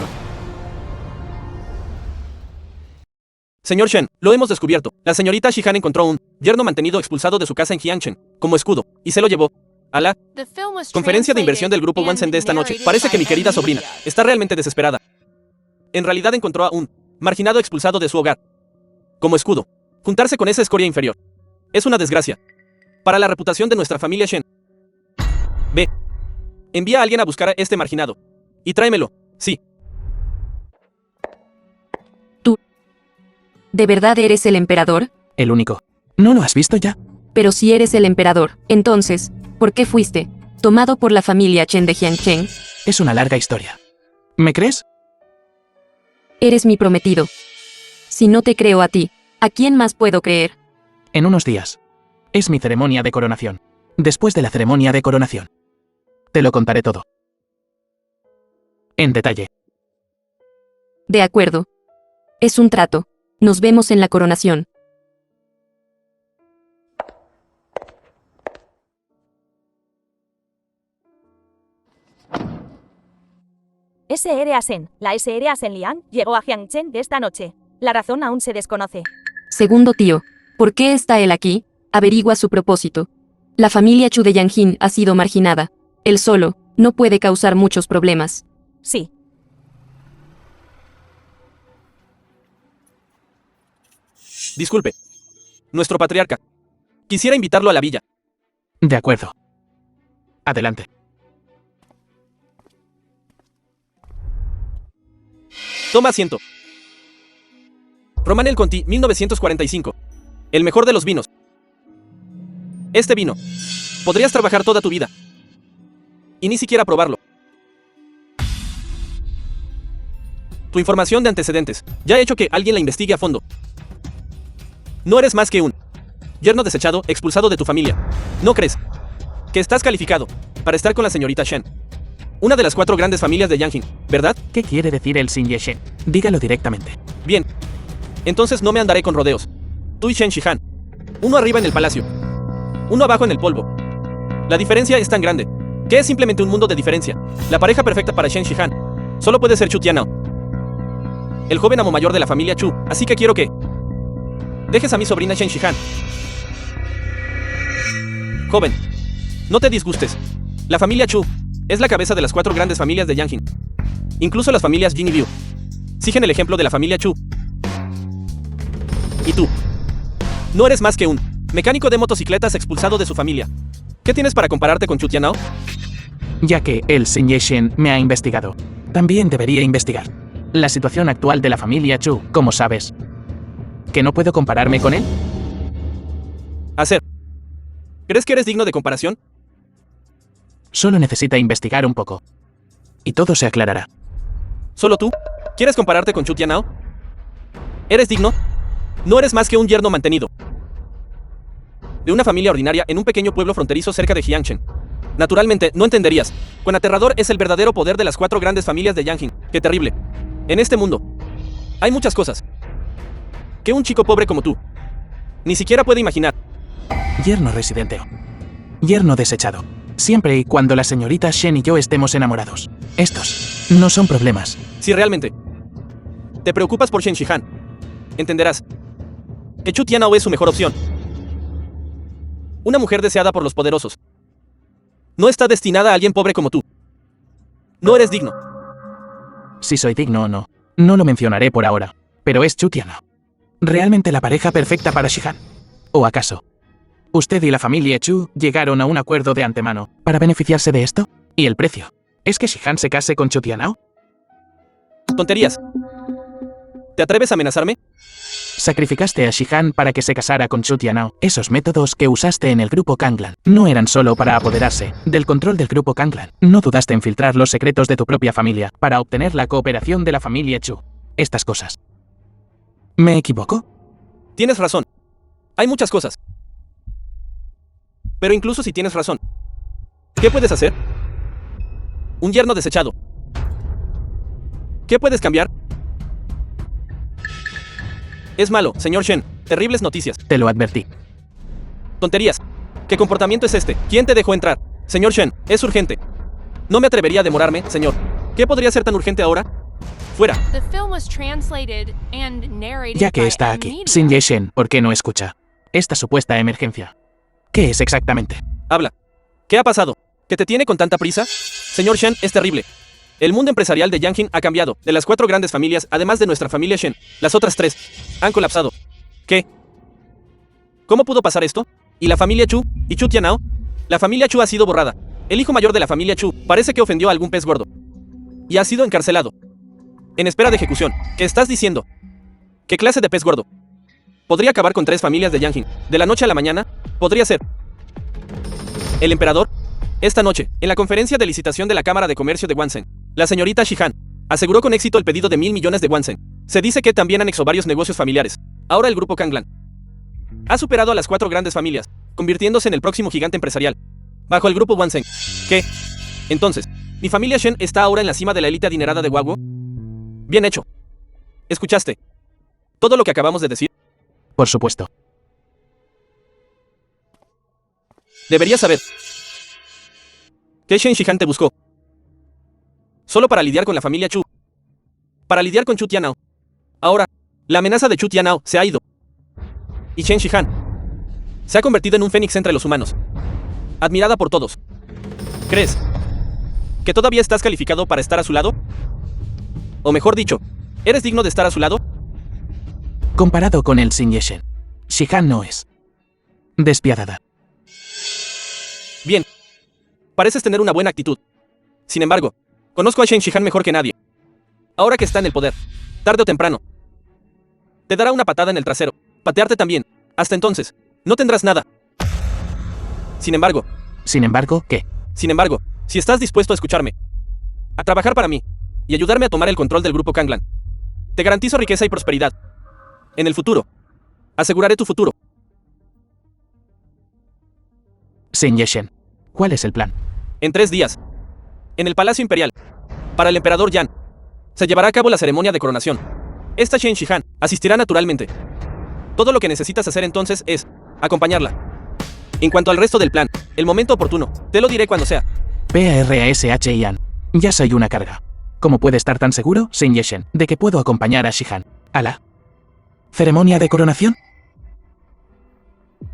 Señor Shen, lo hemos descubierto. La señorita Shihan encontró un yerno mantenido expulsado de su casa en Jiangchen, como escudo, y se lo llevó a la The film was conferencia de inversión del grupo Wansen de esta noche. Parece que mi querida sobrina está realmente desesperada. En realidad encontró a un marginado expulsado de su hogar, como escudo. Juntarse con esa escoria inferior es una desgracia para la reputación de nuestra familia Shen. Ve, envía a alguien a buscar a este marginado y tráemelo. Sí. ¿De verdad eres el emperador? El único. ¿No lo has visto ya? Pero si eres el emperador, entonces, ¿por qué fuiste tomado por la familia Chen de Jiangchen? Es una larga historia. ¿Me crees? Eres mi prometido. Si no te creo a ti, ¿a quién más puedo creer? En unos días. Es mi ceremonia de coronación. Después de la ceremonia de coronación, te lo contaré todo. En detalle. De acuerdo. Es un trato. Nos vemos en la coronación. SR Asen, la SR Asen Liang, llegó a Jiangchen de esta noche. La razón aún se desconoce. Segundo tío, ¿por qué está él aquí? Averigua su propósito. La familia Chu de Yanjing ha sido marginada. Él solo no puede causar muchos problemas. Sí. Disculpe. Nuestro patriarca. Quisiera invitarlo a la villa. De acuerdo. Adelante. Toma asiento. Romanel Conti, 1945. El mejor de los vinos. Este vino. Podrías trabajar toda tu vida. Y ni siquiera probarlo. Tu información de antecedentes ya ha hecho que alguien la investigue a fondo. No eres más que un yerno desechado, expulsado de tu familia. ¿No crees? que estás calificado para estar con la señorita Shen. Una de las 4 grandes familias de Yanjin, ¿verdad? ¿Qué quiere decir el Xin Yeshen? Dígalo directamente. Bien. Entonces no me andaré con rodeos. Tú y Shen Shihan. Uno arriba en el palacio. Uno abajo en el polvo. La diferencia es tan grande que es simplemente un mundo de diferencia. La pareja perfecta para Shen Shihan solo puede ser Chu Tianao, el joven amo mayor de la familia Chu. Así que quiero que dejes a mi sobrina Shen Shihan. Joven, no te disgustes. La familia Chu es la cabeza de las 4 grandes familias de Yanjin. Incluso las familias Jin y Liu siguen el ejemplo de la familia Chu. ¿Y tú? No eres más que un mecánico de motocicletas expulsado de su familia. ¿Qué tienes para compararte con Chu Tianao? Ya que el Xin Yeshen me ha investigado, también debería investigar la situación actual de la familia Chu, como sabes. ¿Que no puedo compararme con él? Hacer. ¿Crees que eres digno de comparación? Solo necesita investigar un poco. Y todo se aclarará. ¿Solo tú? ¿Quieres compararte con Chu Tianao? ¿Eres digno? No eres más que un yerno mantenido de una familia ordinaria en un pequeño pueblo fronterizo cerca de Jiangchen. Naturalmente, no entenderías cuán aterrador es el verdadero poder de las 4 grandes familias de Yanjin. ¡Qué terrible! En este mundo hay muchas cosas que un chico pobre como tú ni siquiera puede imaginar. Yerno residente. Yerno desechado. Siempre y cuando la señorita Shen y yo estemos enamorados. Estos no son problemas. Si realmente te preocupas por Shen Shihan, entenderás que Chu Tianao es su mejor opción. Una mujer deseada por los poderosos. No está destinada a alguien pobre como tú. No eres digno. Si soy digno o no, no lo mencionaré por ahora. Pero es Chu Tianao realmente la pareja perfecta para Shihan. ¿O acaso usted y la familia Chu llegaron a un acuerdo de antemano para beneficiarse de esto? ¿Y el precio? ¿Es que Shihan se case con Chu Tianao? Tonterías. ¿Te atreves a amenazarme? Sacrificaste a Shihan para que se casara con Chu Tianao. Esos métodos que usaste en el grupo Kanglan no eran solo para apoderarse del control del grupo Kanglan. No dudaste en filtrar los secretos de tu propia familia para obtener la cooperación de la familia Chu. Estas cosas. ¿Me equivoco? Tienes razón. Hay muchas cosas. Pero incluso si tienes razón, ¿qué puedes hacer? Un yerno desechado. ¿Qué puedes cambiar? Es malo, señor Shen. Terribles noticias. Te lo advertí. Tonterías. ¿Qué comportamiento es este? ¿Quién te dejó entrar? Señor Shen, es urgente. No me atrevería a demorarme, señor. ¿Qué podría ser tan urgente ahora? Fuera. The film was translated and narrated Ya que by está M aquí, Media. Xin Yeshen, ¿por qué no escucha esta supuesta emergencia? ¿Qué es exactamente? Habla. ¿Qué ha pasado? ¿Que te tiene con tanta prisa? Señor Shen, es terrible. El mundo empresarial de Yanjin ha cambiado. De las 4 grandes familias, además de nuestra familia Shen, las otras 3 han colapsado. ¿Qué? ¿Cómo pudo pasar esto? ¿Y la familia Chu? ¿Y Chu Tianao? La familia Chu ha sido borrada. El hijo mayor de la familia Chu parece que ofendió a algún pez gordo y ha sido encarcelado en espera de ejecución. ¿Qué estás diciendo? ¿Qué clase de pez gordo? Podría acabar con 3 familias de Yanjin. De la noche a la mañana, podría ser. El emperador. Esta noche, en la conferencia de licitación de la Cámara de Comercio de Wansen, la señorita Shihan aseguró con éxito el pedido de 1.000 millones de Wansen. Se dice que también anexó varios negocios familiares. Ahora el grupo Kanglan ha superado a las 4 grandes familias, convirtiéndose en el próximo gigante empresarial, bajo el grupo Wansen. ¿Qué? Entonces, ¿mi familia Shen está ahora en la cima de la élite adinerada de Waguo? Bien hecho. ¿Escuchaste todo lo que acabamos de decir? Por supuesto. Deberías saber que Shen Shihan te buscó solo para lidiar con la familia Chu, para lidiar con Chu Tianao. Ahora, la amenaza de Chu Tianao se ha ido y Shen Shihan se ha convertido en un fénix entre los humanos, admirada por todos. ¿Crees que todavía estás calificado para estar a su lado? O mejor dicho, ¿eres digno de estar a su lado? Comparado con el Xin Yeshen, Shihan no es despiadada. Bien. Pareces tener una buena actitud. Sin embargo, conozco a Shen Shihan mejor que nadie. Ahora que está en el poder, tarde o temprano, te dará una patada en el trasero. Patearte también. Hasta entonces, no tendrás nada. Sin embargo, ¿Qué? sin embargo, si estás dispuesto a escucharme, a trabajar para mí y ayudarme a tomar el control del grupo Kanglan, te garantizo riqueza y prosperidad. En el futuro, aseguraré tu futuro. Xin Yeshen, ¿Cuál es el plan? En 3 días. En el Palacio Imperial. Para el emperador Yan. Se llevará a cabo la ceremonia de coronación. Esta Shen Shihan asistirá naturalmente. Todo lo que necesitas hacer entonces es acompañarla. En cuanto al resto del plan, el momento oportuno, te lo diré cuando sea. PARASHIAN. Ya soy una carga. ¿Cómo puede estar tan seguro, Shen Yeshen, de que puedo acompañar a Shihan a la ceremonia de coronación?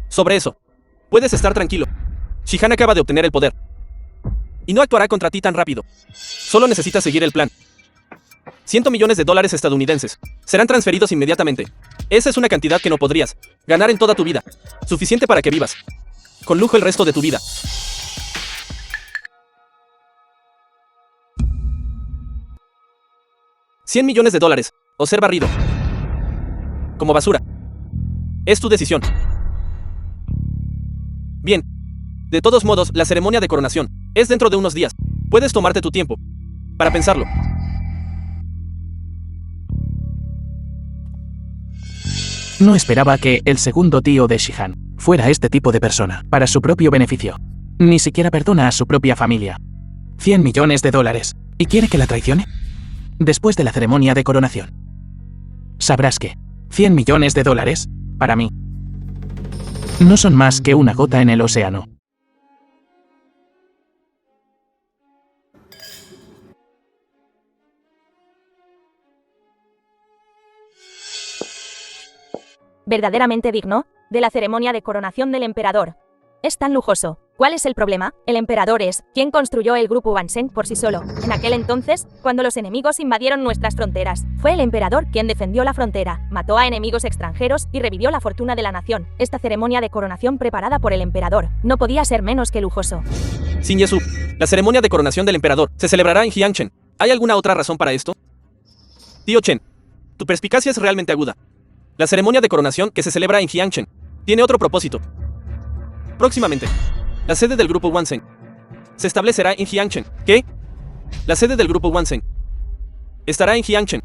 Sobre eso, puedes estar tranquilo. Shihan acaba de obtener el poder. Y no actuará contra ti tan rápido. Solo necesitas seguir el plan. 100 millones de dólares estadounidenses serán transferidos inmediatamente. Esa es una cantidad que no podrías ganar en toda tu vida. Suficiente para que vivas con lujo el resto de tu vida. $100 millones, o ser barrido como basura. Es tu decisión. Bien. De todos modos, la ceremonia de coronación es dentro de unos días. Puedes tomarte tu tiempo para pensarlo. No esperaba que el segundo tío de Shihan fuera este tipo de persona, para su propio beneficio. Ni siquiera perdona a su propia familia. $100 millones. ¿Y quiere que la traicione? Después de la ceremonia de coronación. Sabrás que $100 millones, para mí, no son más que una gota en el océano. Verdaderamente digno de la ceremonia de coronación del emperador. Es tan lujoso. ¿Cuál es el problema? El emperador es quien construyó el grupo Wansheng por sí solo. En aquel entonces, cuando los enemigos invadieron nuestras fronteras, fue el emperador quien defendió la frontera, mató a enemigos extranjeros y revivió la fortuna de la nación. Esta ceremonia de coronación preparada por el emperador no podía ser menos que lujoso. Sin Yesu, la ceremonia de coronación del emperador se celebrará en Jiangchen. ¿Hay alguna otra razón para esto? Tío Chen, tu perspicacia es realmente aguda. La ceremonia de coronación que se celebra en Jiangchen tiene otro propósito. Próximamente, la sede del grupo Wansheng se establecerá en Jiangchen. ¿Qué? La sede del grupo Wansheng estará en Jiangchen.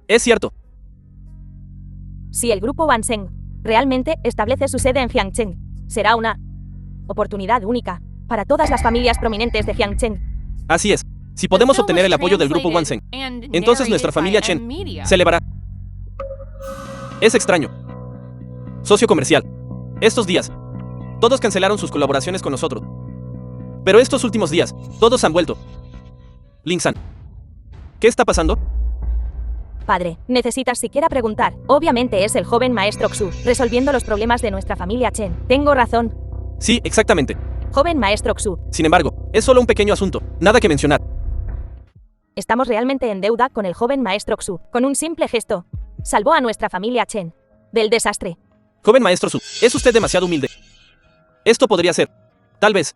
Es cierto. Si el grupo Wansheng realmente establece su sede en Jiangchen, será una oportunidad única para todas las familias prominentes de Jiangchen. Así es. Si podemos obtener el apoyo del grupo Wansheng, entonces nuestra familia Chen celebrará. Es extraño. Socio comercial. Estos días, todos cancelaron sus colaboraciones con nosotros. Pero estos últimos días, todos han vuelto. Lin-san, ¿qué está pasando? Padre, necesitas siquiera preguntar. Obviamente es el joven maestro Xu, resolviendo los problemas de nuestra familia Chen. Tengo razón. Sí, exactamente. Joven maestro Xu, Sin embargo, es solo un pequeño asunto, nada que mencionar. estamos realmente en deuda con el joven maestro Xu. Con un simple gesto, salvó a nuestra familia Chen del desastre. Joven maestro Su, es usted demasiado humilde. Esto podría ser, tal vez,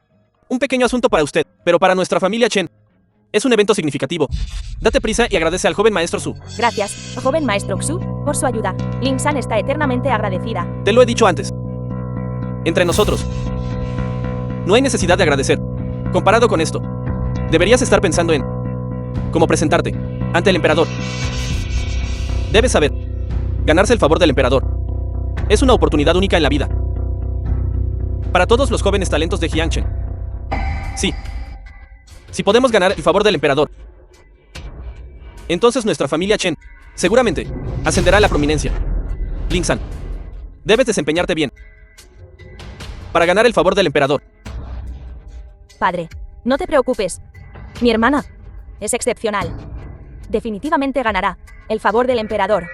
un pequeño asunto para usted, pero para nuestra familia Chen, es un evento significativo. Date prisa y agradece al joven maestro Su. Gracias, joven maestro Xu, por su ayuda. Lin-san está eternamente agradecida. Te lo he dicho antes. Entre nosotros, no hay necesidad de agradecer. Comparado con esto, deberías estar pensando en cómo presentarte ante el emperador. Debes saber, ganarse el favor del emperador es una oportunidad única en la vida. Para todos los jóvenes talentos de Jiangchen. Sí. Si podemos ganar el favor del emperador, entonces nuestra familia Chen seguramente ascenderá a la prominencia. Lin-san, debes desempeñarte bien para ganar el favor del emperador. Padre, no te preocupes. Mi hermana es excepcional. Definitivamente ganará el favor del emperador.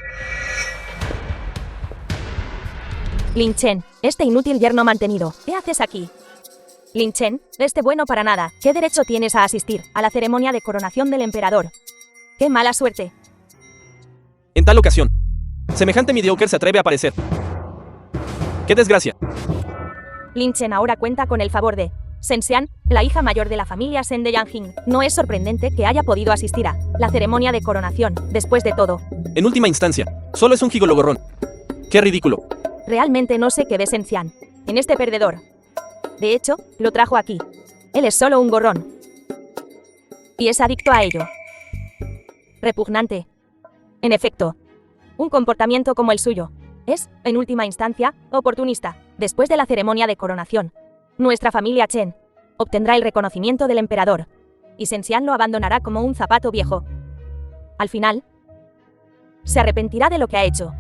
Lin Chen, este inútil yerno mantenido, ¿qué haces aquí? Lin Chen, este bueno para nada, ¿qué derecho tienes a asistir a la ceremonia de coronación del emperador? ¡Qué mala suerte! En tal ocasión, semejante mediocre se atreve a aparecer. ¡Qué desgracia! Lin Chen ahora cuenta con el favor de Shen Xian, la hija mayor de la familia Shen de Yanjing. No es sorprendente que haya podido asistir a la ceremonia de coronación, después de todo. En última instancia, solo es un gigologorrón. ¡Qué ridículo! Realmente no sé qué ve Shen Xian en este perdedor. De hecho, lo trajo aquí. Él es solo un gorrón. Y es adicto a ello. Repugnante. En efecto, un comportamiento como el suyo es, en última instancia, oportunista. Después de la ceremonia de coronación, nuestra familia Chen obtendrá el reconocimiento del emperador, y Sensian lo abandonará como un zapato viejo. Al final, se arrepentirá de lo que ha hecho.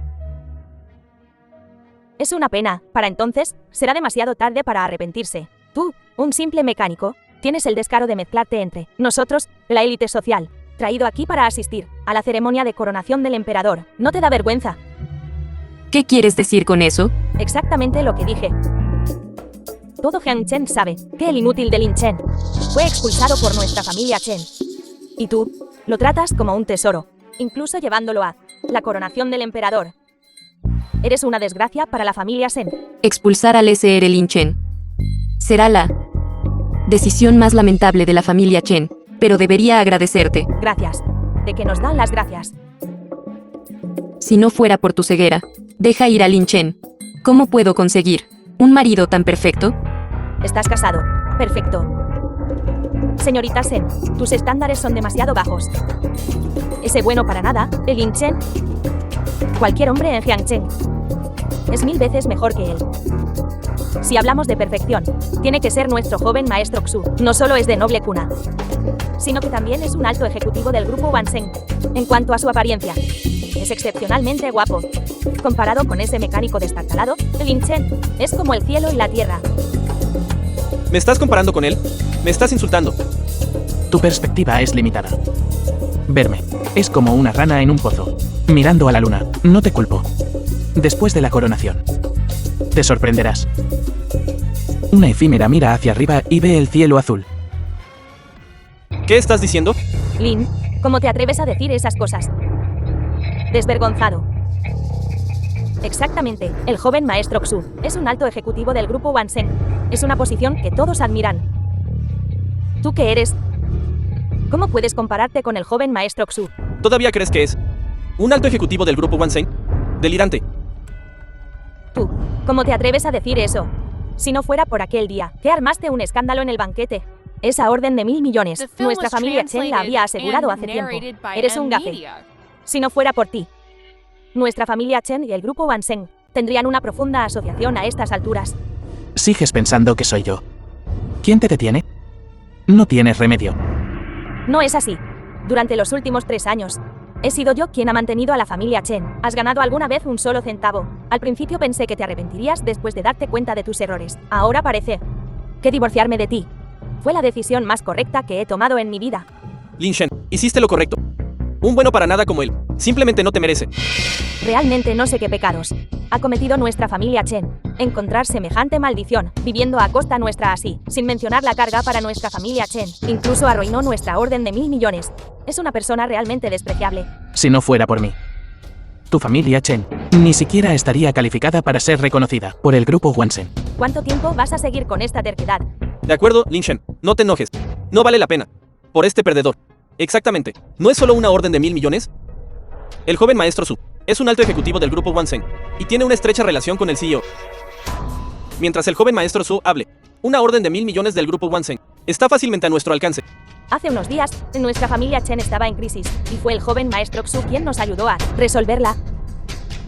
Es una pena, para entonces, será demasiado tarde para arrepentirse. Tú, un simple mecánico, tienes el descaro de mezclarte entre nosotros, la élite social, traído aquí para asistir a la ceremonia de coronación del emperador. ¿No te da vergüenza? ¿Qué quieres decir con eso? Exactamente lo que dije. Todo Jiang Chen sabe que el inútil de Lin Chen fue expulsado por nuestra familia Chen. Y tú, lo tratas como un tesoro, incluso llevándolo a la coronación del emperador. Eres una desgracia para la familia Shen. Expulsar al SR Lin Chen será la decisión más lamentable de la familia Chen, pero debería agradecerte. Gracias. ¿De qué nos dan las gracias? Si no fuera por tu ceguera, deja ir a Lin Chen. ¿Cómo puedo conseguir un marido tan perfecto? Estás casado. Perfecto. Señorita Shen, tus estándares son demasiado bajos. Ese bueno para nada, el Lin Chen. Cualquier hombre en Jiangchen es 1000 veces mejor que él. Si hablamos de perfección, tiene que ser nuestro joven maestro Xu. No solo es de noble cuna, sino que también es un alto ejecutivo del grupo Wansheng. En cuanto a su apariencia, es excepcionalmente guapo. Comparado con ese mecánico destartalado, Lin Chen es como el cielo y la tierra. ¿Me estás comparando con él? ¿Me estás insultando? Tu perspectiva es limitada. Verme es como una rana en un pozo, mirando a la luna. No te culpo. Después de la coronación, te sorprenderás. Una efímera mira hacia arriba y ve el cielo azul. ¿Qué estás diciendo? Lin, ¿cómo te atreves a decir esas cosas? Desvergonzado. Exactamente, el joven maestro Xu es un alto ejecutivo del grupo Wansheng. Es una posición que todos admiran. ¿Tú qué eres? ¿Cómo puedes compararte con el joven maestro Xu? ¿Todavía crees que es un alto ejecutivo del grupo Wansheng? Delirante. Tú, ¿cómo te atreves a decir eso? Si no fuera por aquel día, que armaste un escándalo en el banquete. Esa orden de 1000 millones, The film nuestra was familia Chen la había translated asegurado and hace tiempo. narrated by Eres un gafe. Media. Si no fuera por ti, nuestra familia Chen y el grupo Wansheng tendrían una profunda asociación a estas alturas. Sigues pensando que soy yo. ¿Quién te detiene? No tienes remedio. No es así. Durante los últimos 3 años, he sido yo quien ha mantenido a la familia Chen. ¿Has ganado alguna vez un solo centavo? Al principio pensé que te arrepentirías después de darte cuenta de tus errores. Ahora parece que divorciarme de ti fue la decisión más correcta que he tomado en mi vida. Lin Shen, hiciste lo correcto. Un bueno para nada como él. Simplemente no te merece. Realmente no sé qué pecados ha cometido nuestra familia Chen. Encontrar semejante maldición, viviendo a costa nuestra así, sin mencionar la carga para nuestra familia Chen. Incluso arruinó nuestra orden de 1000 millones. Es una persona realmente despreciable. Si no fuera por mí, tu familia Chen ni siquiera estaría calificada para ser reconocida por el grupo Wansheng. ¿Cuánto tiempo vas a seguir con esta terquedad? De acuerdo, Lin Shen, no te enojes. No vale la pena. Por este perdedor. Exactamente. ¿No es solo una orden de 1000 millones? El joven maestro Su es un alto ejecutivo del grupo Wansheng y tiene una estrecha relación con el CEO. Mientras el joven maestro Su hable, una orden de 1000 millones del grupo Wansheng está fácilmente a nuestro alcance. Hace unos días, nuestra familia Chen estaba en crisis, y fue el joven maestro Xu quien nos ayudó a resolverla.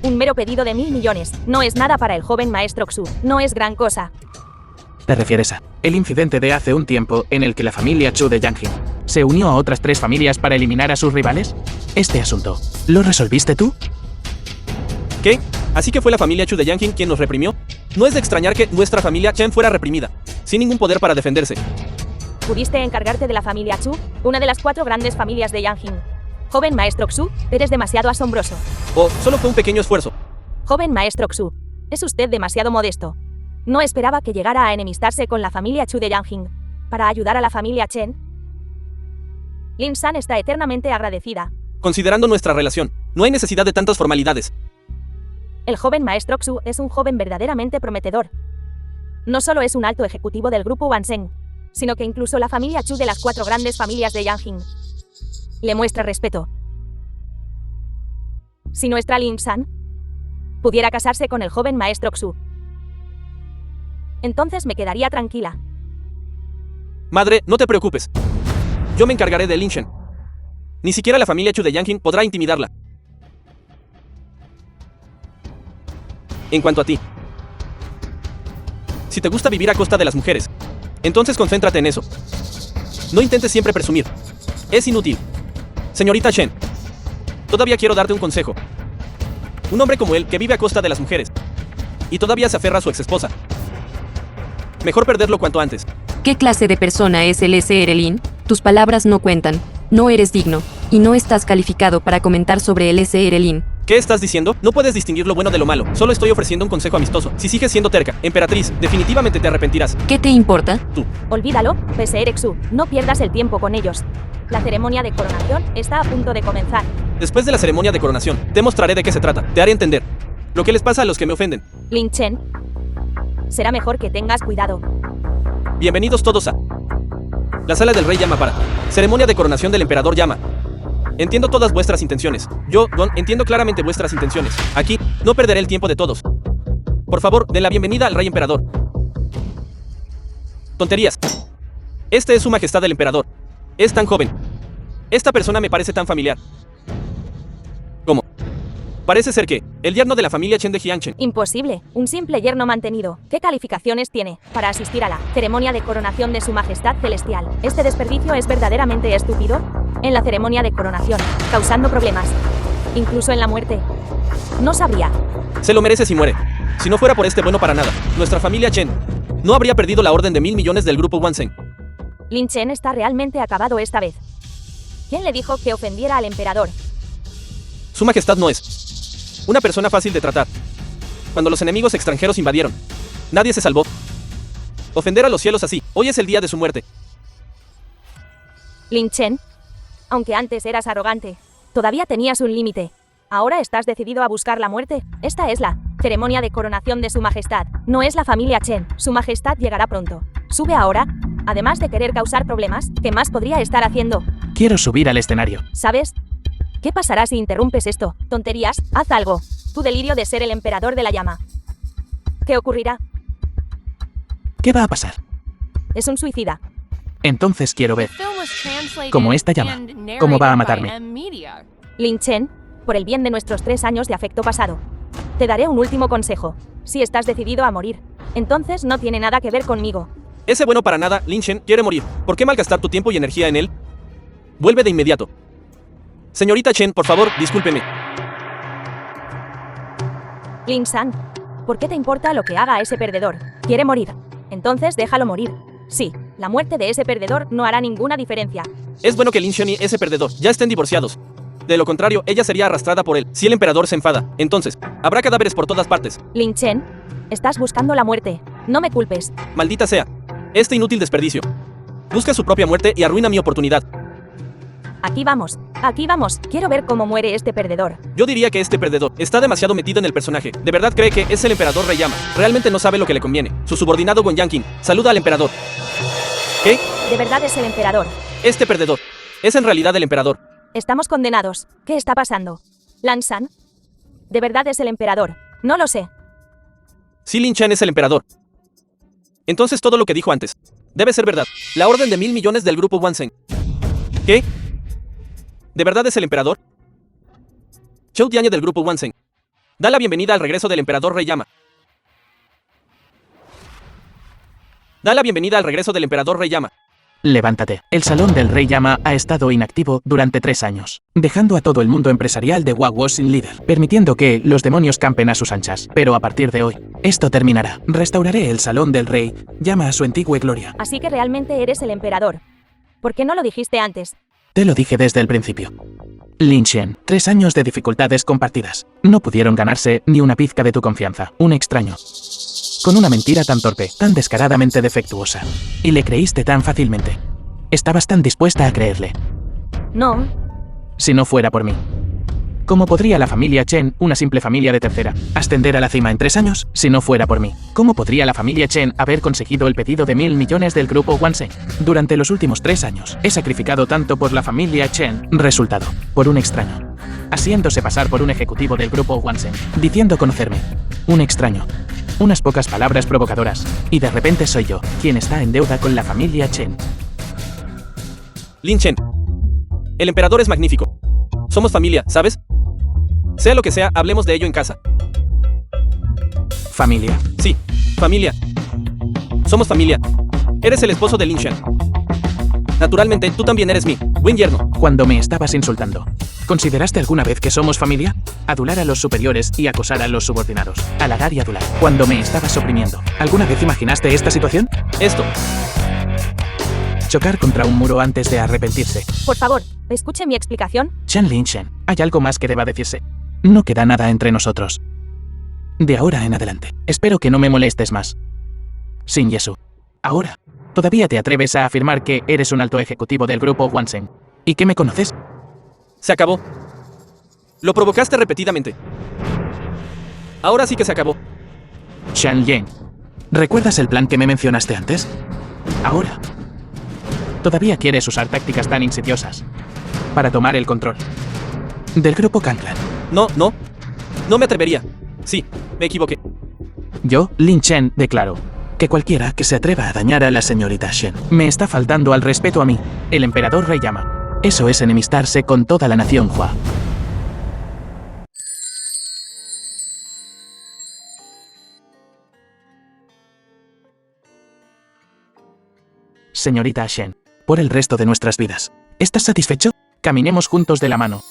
Un mero pedido de 1000 millones no es nada para el joven maestro Xu, no es gran cosa. ¿Te refieres a el incidente de hace un tiempo en el que la familia Chu de Yangjing se unió a otras 3 familias para eliminar a sus rivales? Este asunto, ¿lo resolviste tú? ¿Qué? ¿Así que fue la familia Chu de Yangjing quien nos reprimió? No es de extrañar que nuestra familia Chen fuera reprimida, sin ningún poder para defenderse. ¿Pudiste encargarte de la familia Chu, una de las 4 grandes familias de Yangjing? Joven maestro Xu, eres demasiado asombroso. ¿O solo fue un pequeño esfuerzo? Joven maestro Xu, es usted demasiado modesto. No esperaba que llegara a enemistarse con la familia Chu de Yangjing para ayudar a la familia Chen. Lin San está eternamente agradecida. Considerando nuestra relación, no hay necesidad de tantas formalidades. El joven maestro Xu es un joven verdaderamente prometedor. No solo es un alto ejecutivo del grupo Wansheng, sino que incluso la familia Chu de las 4 grandes familias de Yangjing le muestra respeto. Si nuestra Lin San pudiera casarse con el joven maestro Xu, entonces me quedaría tranquila. Madre, no te preocupes. Yo me encargaré de Lin Shen. Ni siquiera la familia Chu de Yangjing podrá intimidarla. En cuanto a ti, si te gusta vivir a costa de las mujeres, Entonces concéntrate en eso. No intentes siempre presumir. Es inútil. Señorita Chen, todavía quiero darte un consejo. Un hombre como él, que vive a costa de las mujeres, y todavía se aferra a su exesposa. Mejor perderlo cuanto antes. ¿Qué clase de persona es el SR Lin? Tus palabras no cuentan. No eres digno. Y no estás calificado para comentar sobre el SR Lin. ¿Qué estás diciendo? No puedes distinguir lo bueno de lo malo. Solo estoy ofreciendo un consejo amistoso. Si sigues siendo terca, emperatriz, definitivamente te arrepentirás. ¿Qué te importa? Tú. Olvídalo, PSR Xu. No pierdas el tiempo con ellos. La ceremonia de coronación está a punto de comenzar. Después de la ceremonia de coronación, te mostraré de qué se trata. Te haré entender lo que les pasa a los que me ofenden. Lin Chen, será mejor que tengas cuidado. Bienvenidos todos a la sala del rey Yama para ceremonia de coronación del emperador Yama. Entiendo todas vuestras intenciones. Yo, Gon, entiendo claramente vuestras intenciones. Aquí, no perderé el tiempo de todos. Por favor, den la bienvenida al rey emperador. Tonterías. Este es su majestad el emperador. Es tan joven. Esta persona me parece tan familiar. ¿Cómo? Parece ser que el yerno de la familia Chen de Jiangchen. Imposible, un simple yerno mantenido. ¿Qué calificaciones tiene para asistir a la ceremonia de coronación de su majestad celestial? ¿Este desperdicio es verdaderamente estúpido? En la ceremonia de coronación, causando problemas. Incluso en la muerte. No sabría. Se lo merece si muere. Si no fuera por este bueno para nada, nuestra familia Chen no habría perdido la orden de 1.000 millones del grupo Wansen. Lin Chen está realmente acabado esta vez. ¿Quién le dijo que ofendiera al emperador? Su majestad no es una persona fácil de tratar. Cuando los enemigos extranjeros invadieron, nadie se salvó. Ofender a los cielos así, hoy es el día de su muerte. Lin Chen, aunque antes eras arrogante, todavía tenías un límite. ¿Ahora estás decidido a buscar la muerte? Esta es la ceremonia de coronación de su majestad. No es la familia Chen. Su majestad llegará pronto. Sube ahora. Además de querer causar problemas, ¿qué más podría estar haciendo? Quiero subir al escenario. ¿Sabes? ¿Qué pasará si interrumpes esto? Tonterías, haz algo. Tu delirio de ser el emperador de la llama. ¿Qué ocurrirá? ¿Qué va a pasar? Es un suicida. Entonces quiero ver Film was translated como esta llama. and ¿Cómo va a narrated by matarme? Media. Lin Chen, por el bien de nuestros 3 años de afecto pasado, te daré un último consejo. Si estás decidido a morir, entonces no tiene nada que ver conmigo. Ese bueno para nada, Lin Chen, quiere morir. ¿Por qué malgastar tu tiempo y energía en él? Vuelve de inmediato. Señorita Chen, por favor, discúlpeme. Lin San, ¿por qué te importa lo que haga ese perdedor? Quiere morir. Entonces déjalo morir. Sí, la muerte de ese perdedor no hará ninguna diferencia. Es bueno que Lin Chen y ese perdedor ya estén divorciados. De lo contrario, ella sería arrastrada por él. Si el emperador se enfada, entonces, habrá cadáveres por todas partes. Lin Chen, estás buscando la muerte. No me culpes. Maldita sea. Este inútil desperdicio. Busca su propia muerte y arruina mi oportunidad. Aquí vamos. Aquí vamos. Quiero ver cómo muere este perdedor. Yo diría que este perdedor está demasiado metido en el personaje. De verdad cree que es el emperador Rey Yama. Realmente no sabe lo que le conviene. Su subordinado Gon Yanqing saluda al emperador. ¿Qué? De verdad es el emperador. Este perdedor es en realidad el emperador. Estamos condenados. ¿Qué está pasando? Lan San. De verdad es el emperador. No lo sé. Si Lin Chen es el emperador, entonces todo lo que dijo antes debe ser verdad. La orden de 1.000 millones del grupo Wansen. ¿Qué? ¿De verdad es el emperador? Zhou Tianye del grupo Wansen da la bienvenida al regreso del emperador Rey Yama. Da la bienvenida al regreso del emperador Rey Yama. Levántate. El salón del rey Yama ha estado inactivo durante 3 años, dejando a todo el mundo empresarial de Wagwo sin líder, permitiendo que los demonios campen a sus anchas. Pero a partir de hoy, esto terminará. Restauraré el salón del rey Yama a su antigua gloria. Así que realmente eres el emperador. ¿Por qué no lo dijiste antes? Te lo dije desde el principio. Lin Chen, 3 años de dificultades compartidas. No pudieron ganarse ni una pizca de tu confianza. Un extraño. Con una mentira tan torpe, tan descaradamente defectuosa. Y le creíste tan fácilmente. Estabas tan dispuesta a creerle. No. Si no fuera por mí. ¿Cómo podría la familia Chen, una simple familia de tercera, ascender a la cima en 3 años si no fuera por mí? ¿Cómo podría la familia Chen haber conseguido el pedido de 1.000 millones del grupo Wansen? Durante los últimos 3 años, he sacrificado tanto por la familia Chen. Resultado, por un extraño. Haciéndose pasar por un ejecutivo del grupo Wansen, diciendo conocerme. Un extraño. Unas pocas palabras provocadoras. Y de repente soy yo, quien está en deuda con la familia Chen. Lin Chen. El emperador es magnífico. Somos familia, ¿sabes? Sea lo que sea, hablemos de ello en casa. ¿Familia? Sí, familia. Somos familia. Eres el esposo de Lin Shen. Naturalmente, tú también eres mi buen yerno. Cuando me estabas insultando, ¿consideraste alguna vez que somos familia? Adular a los superiores y acosar a los subordinados. Halagar y adular. Cuando me estabas oprimiendo, ¿alguna vez imaginaste esta situación? Esto. Chocar contra un muro antes de arrepentirse. Por favor, escuche mi explicación. Chen Lin Shen, hay algo más que deba decirse. No queda nada entre nosotros. De ahora en adelante, espero que no me molestes más. Sin Yesu. Ahora, ¿todavía te atreves a afirmar que eres un alto ejecutivo del grupo Wansen? ¿Y que me conoces? Se acabó. Lo provocaste repetidamente. Ahora sí que se acabó. Shan Yen, ¿recuerdas el plan que me mencionaste antes? Ahora, ¿todavía quieres usar tácticas tan insidiosas para tomar el control del grupo Kanglan? No, no. No me atrevería. Sí, me equivoqué. Yo, Lin Chen, declaro que cualquiera que se atreva a dañar a la señorita Shen me está faltando al respeto a mí, el emperador Rey Yama. Eso es enemistarse con toda la nación Hua. Señorita Shen, por el resto de nuestras vidas, ¿estás satisfecho? Caminemos juntos de la mano.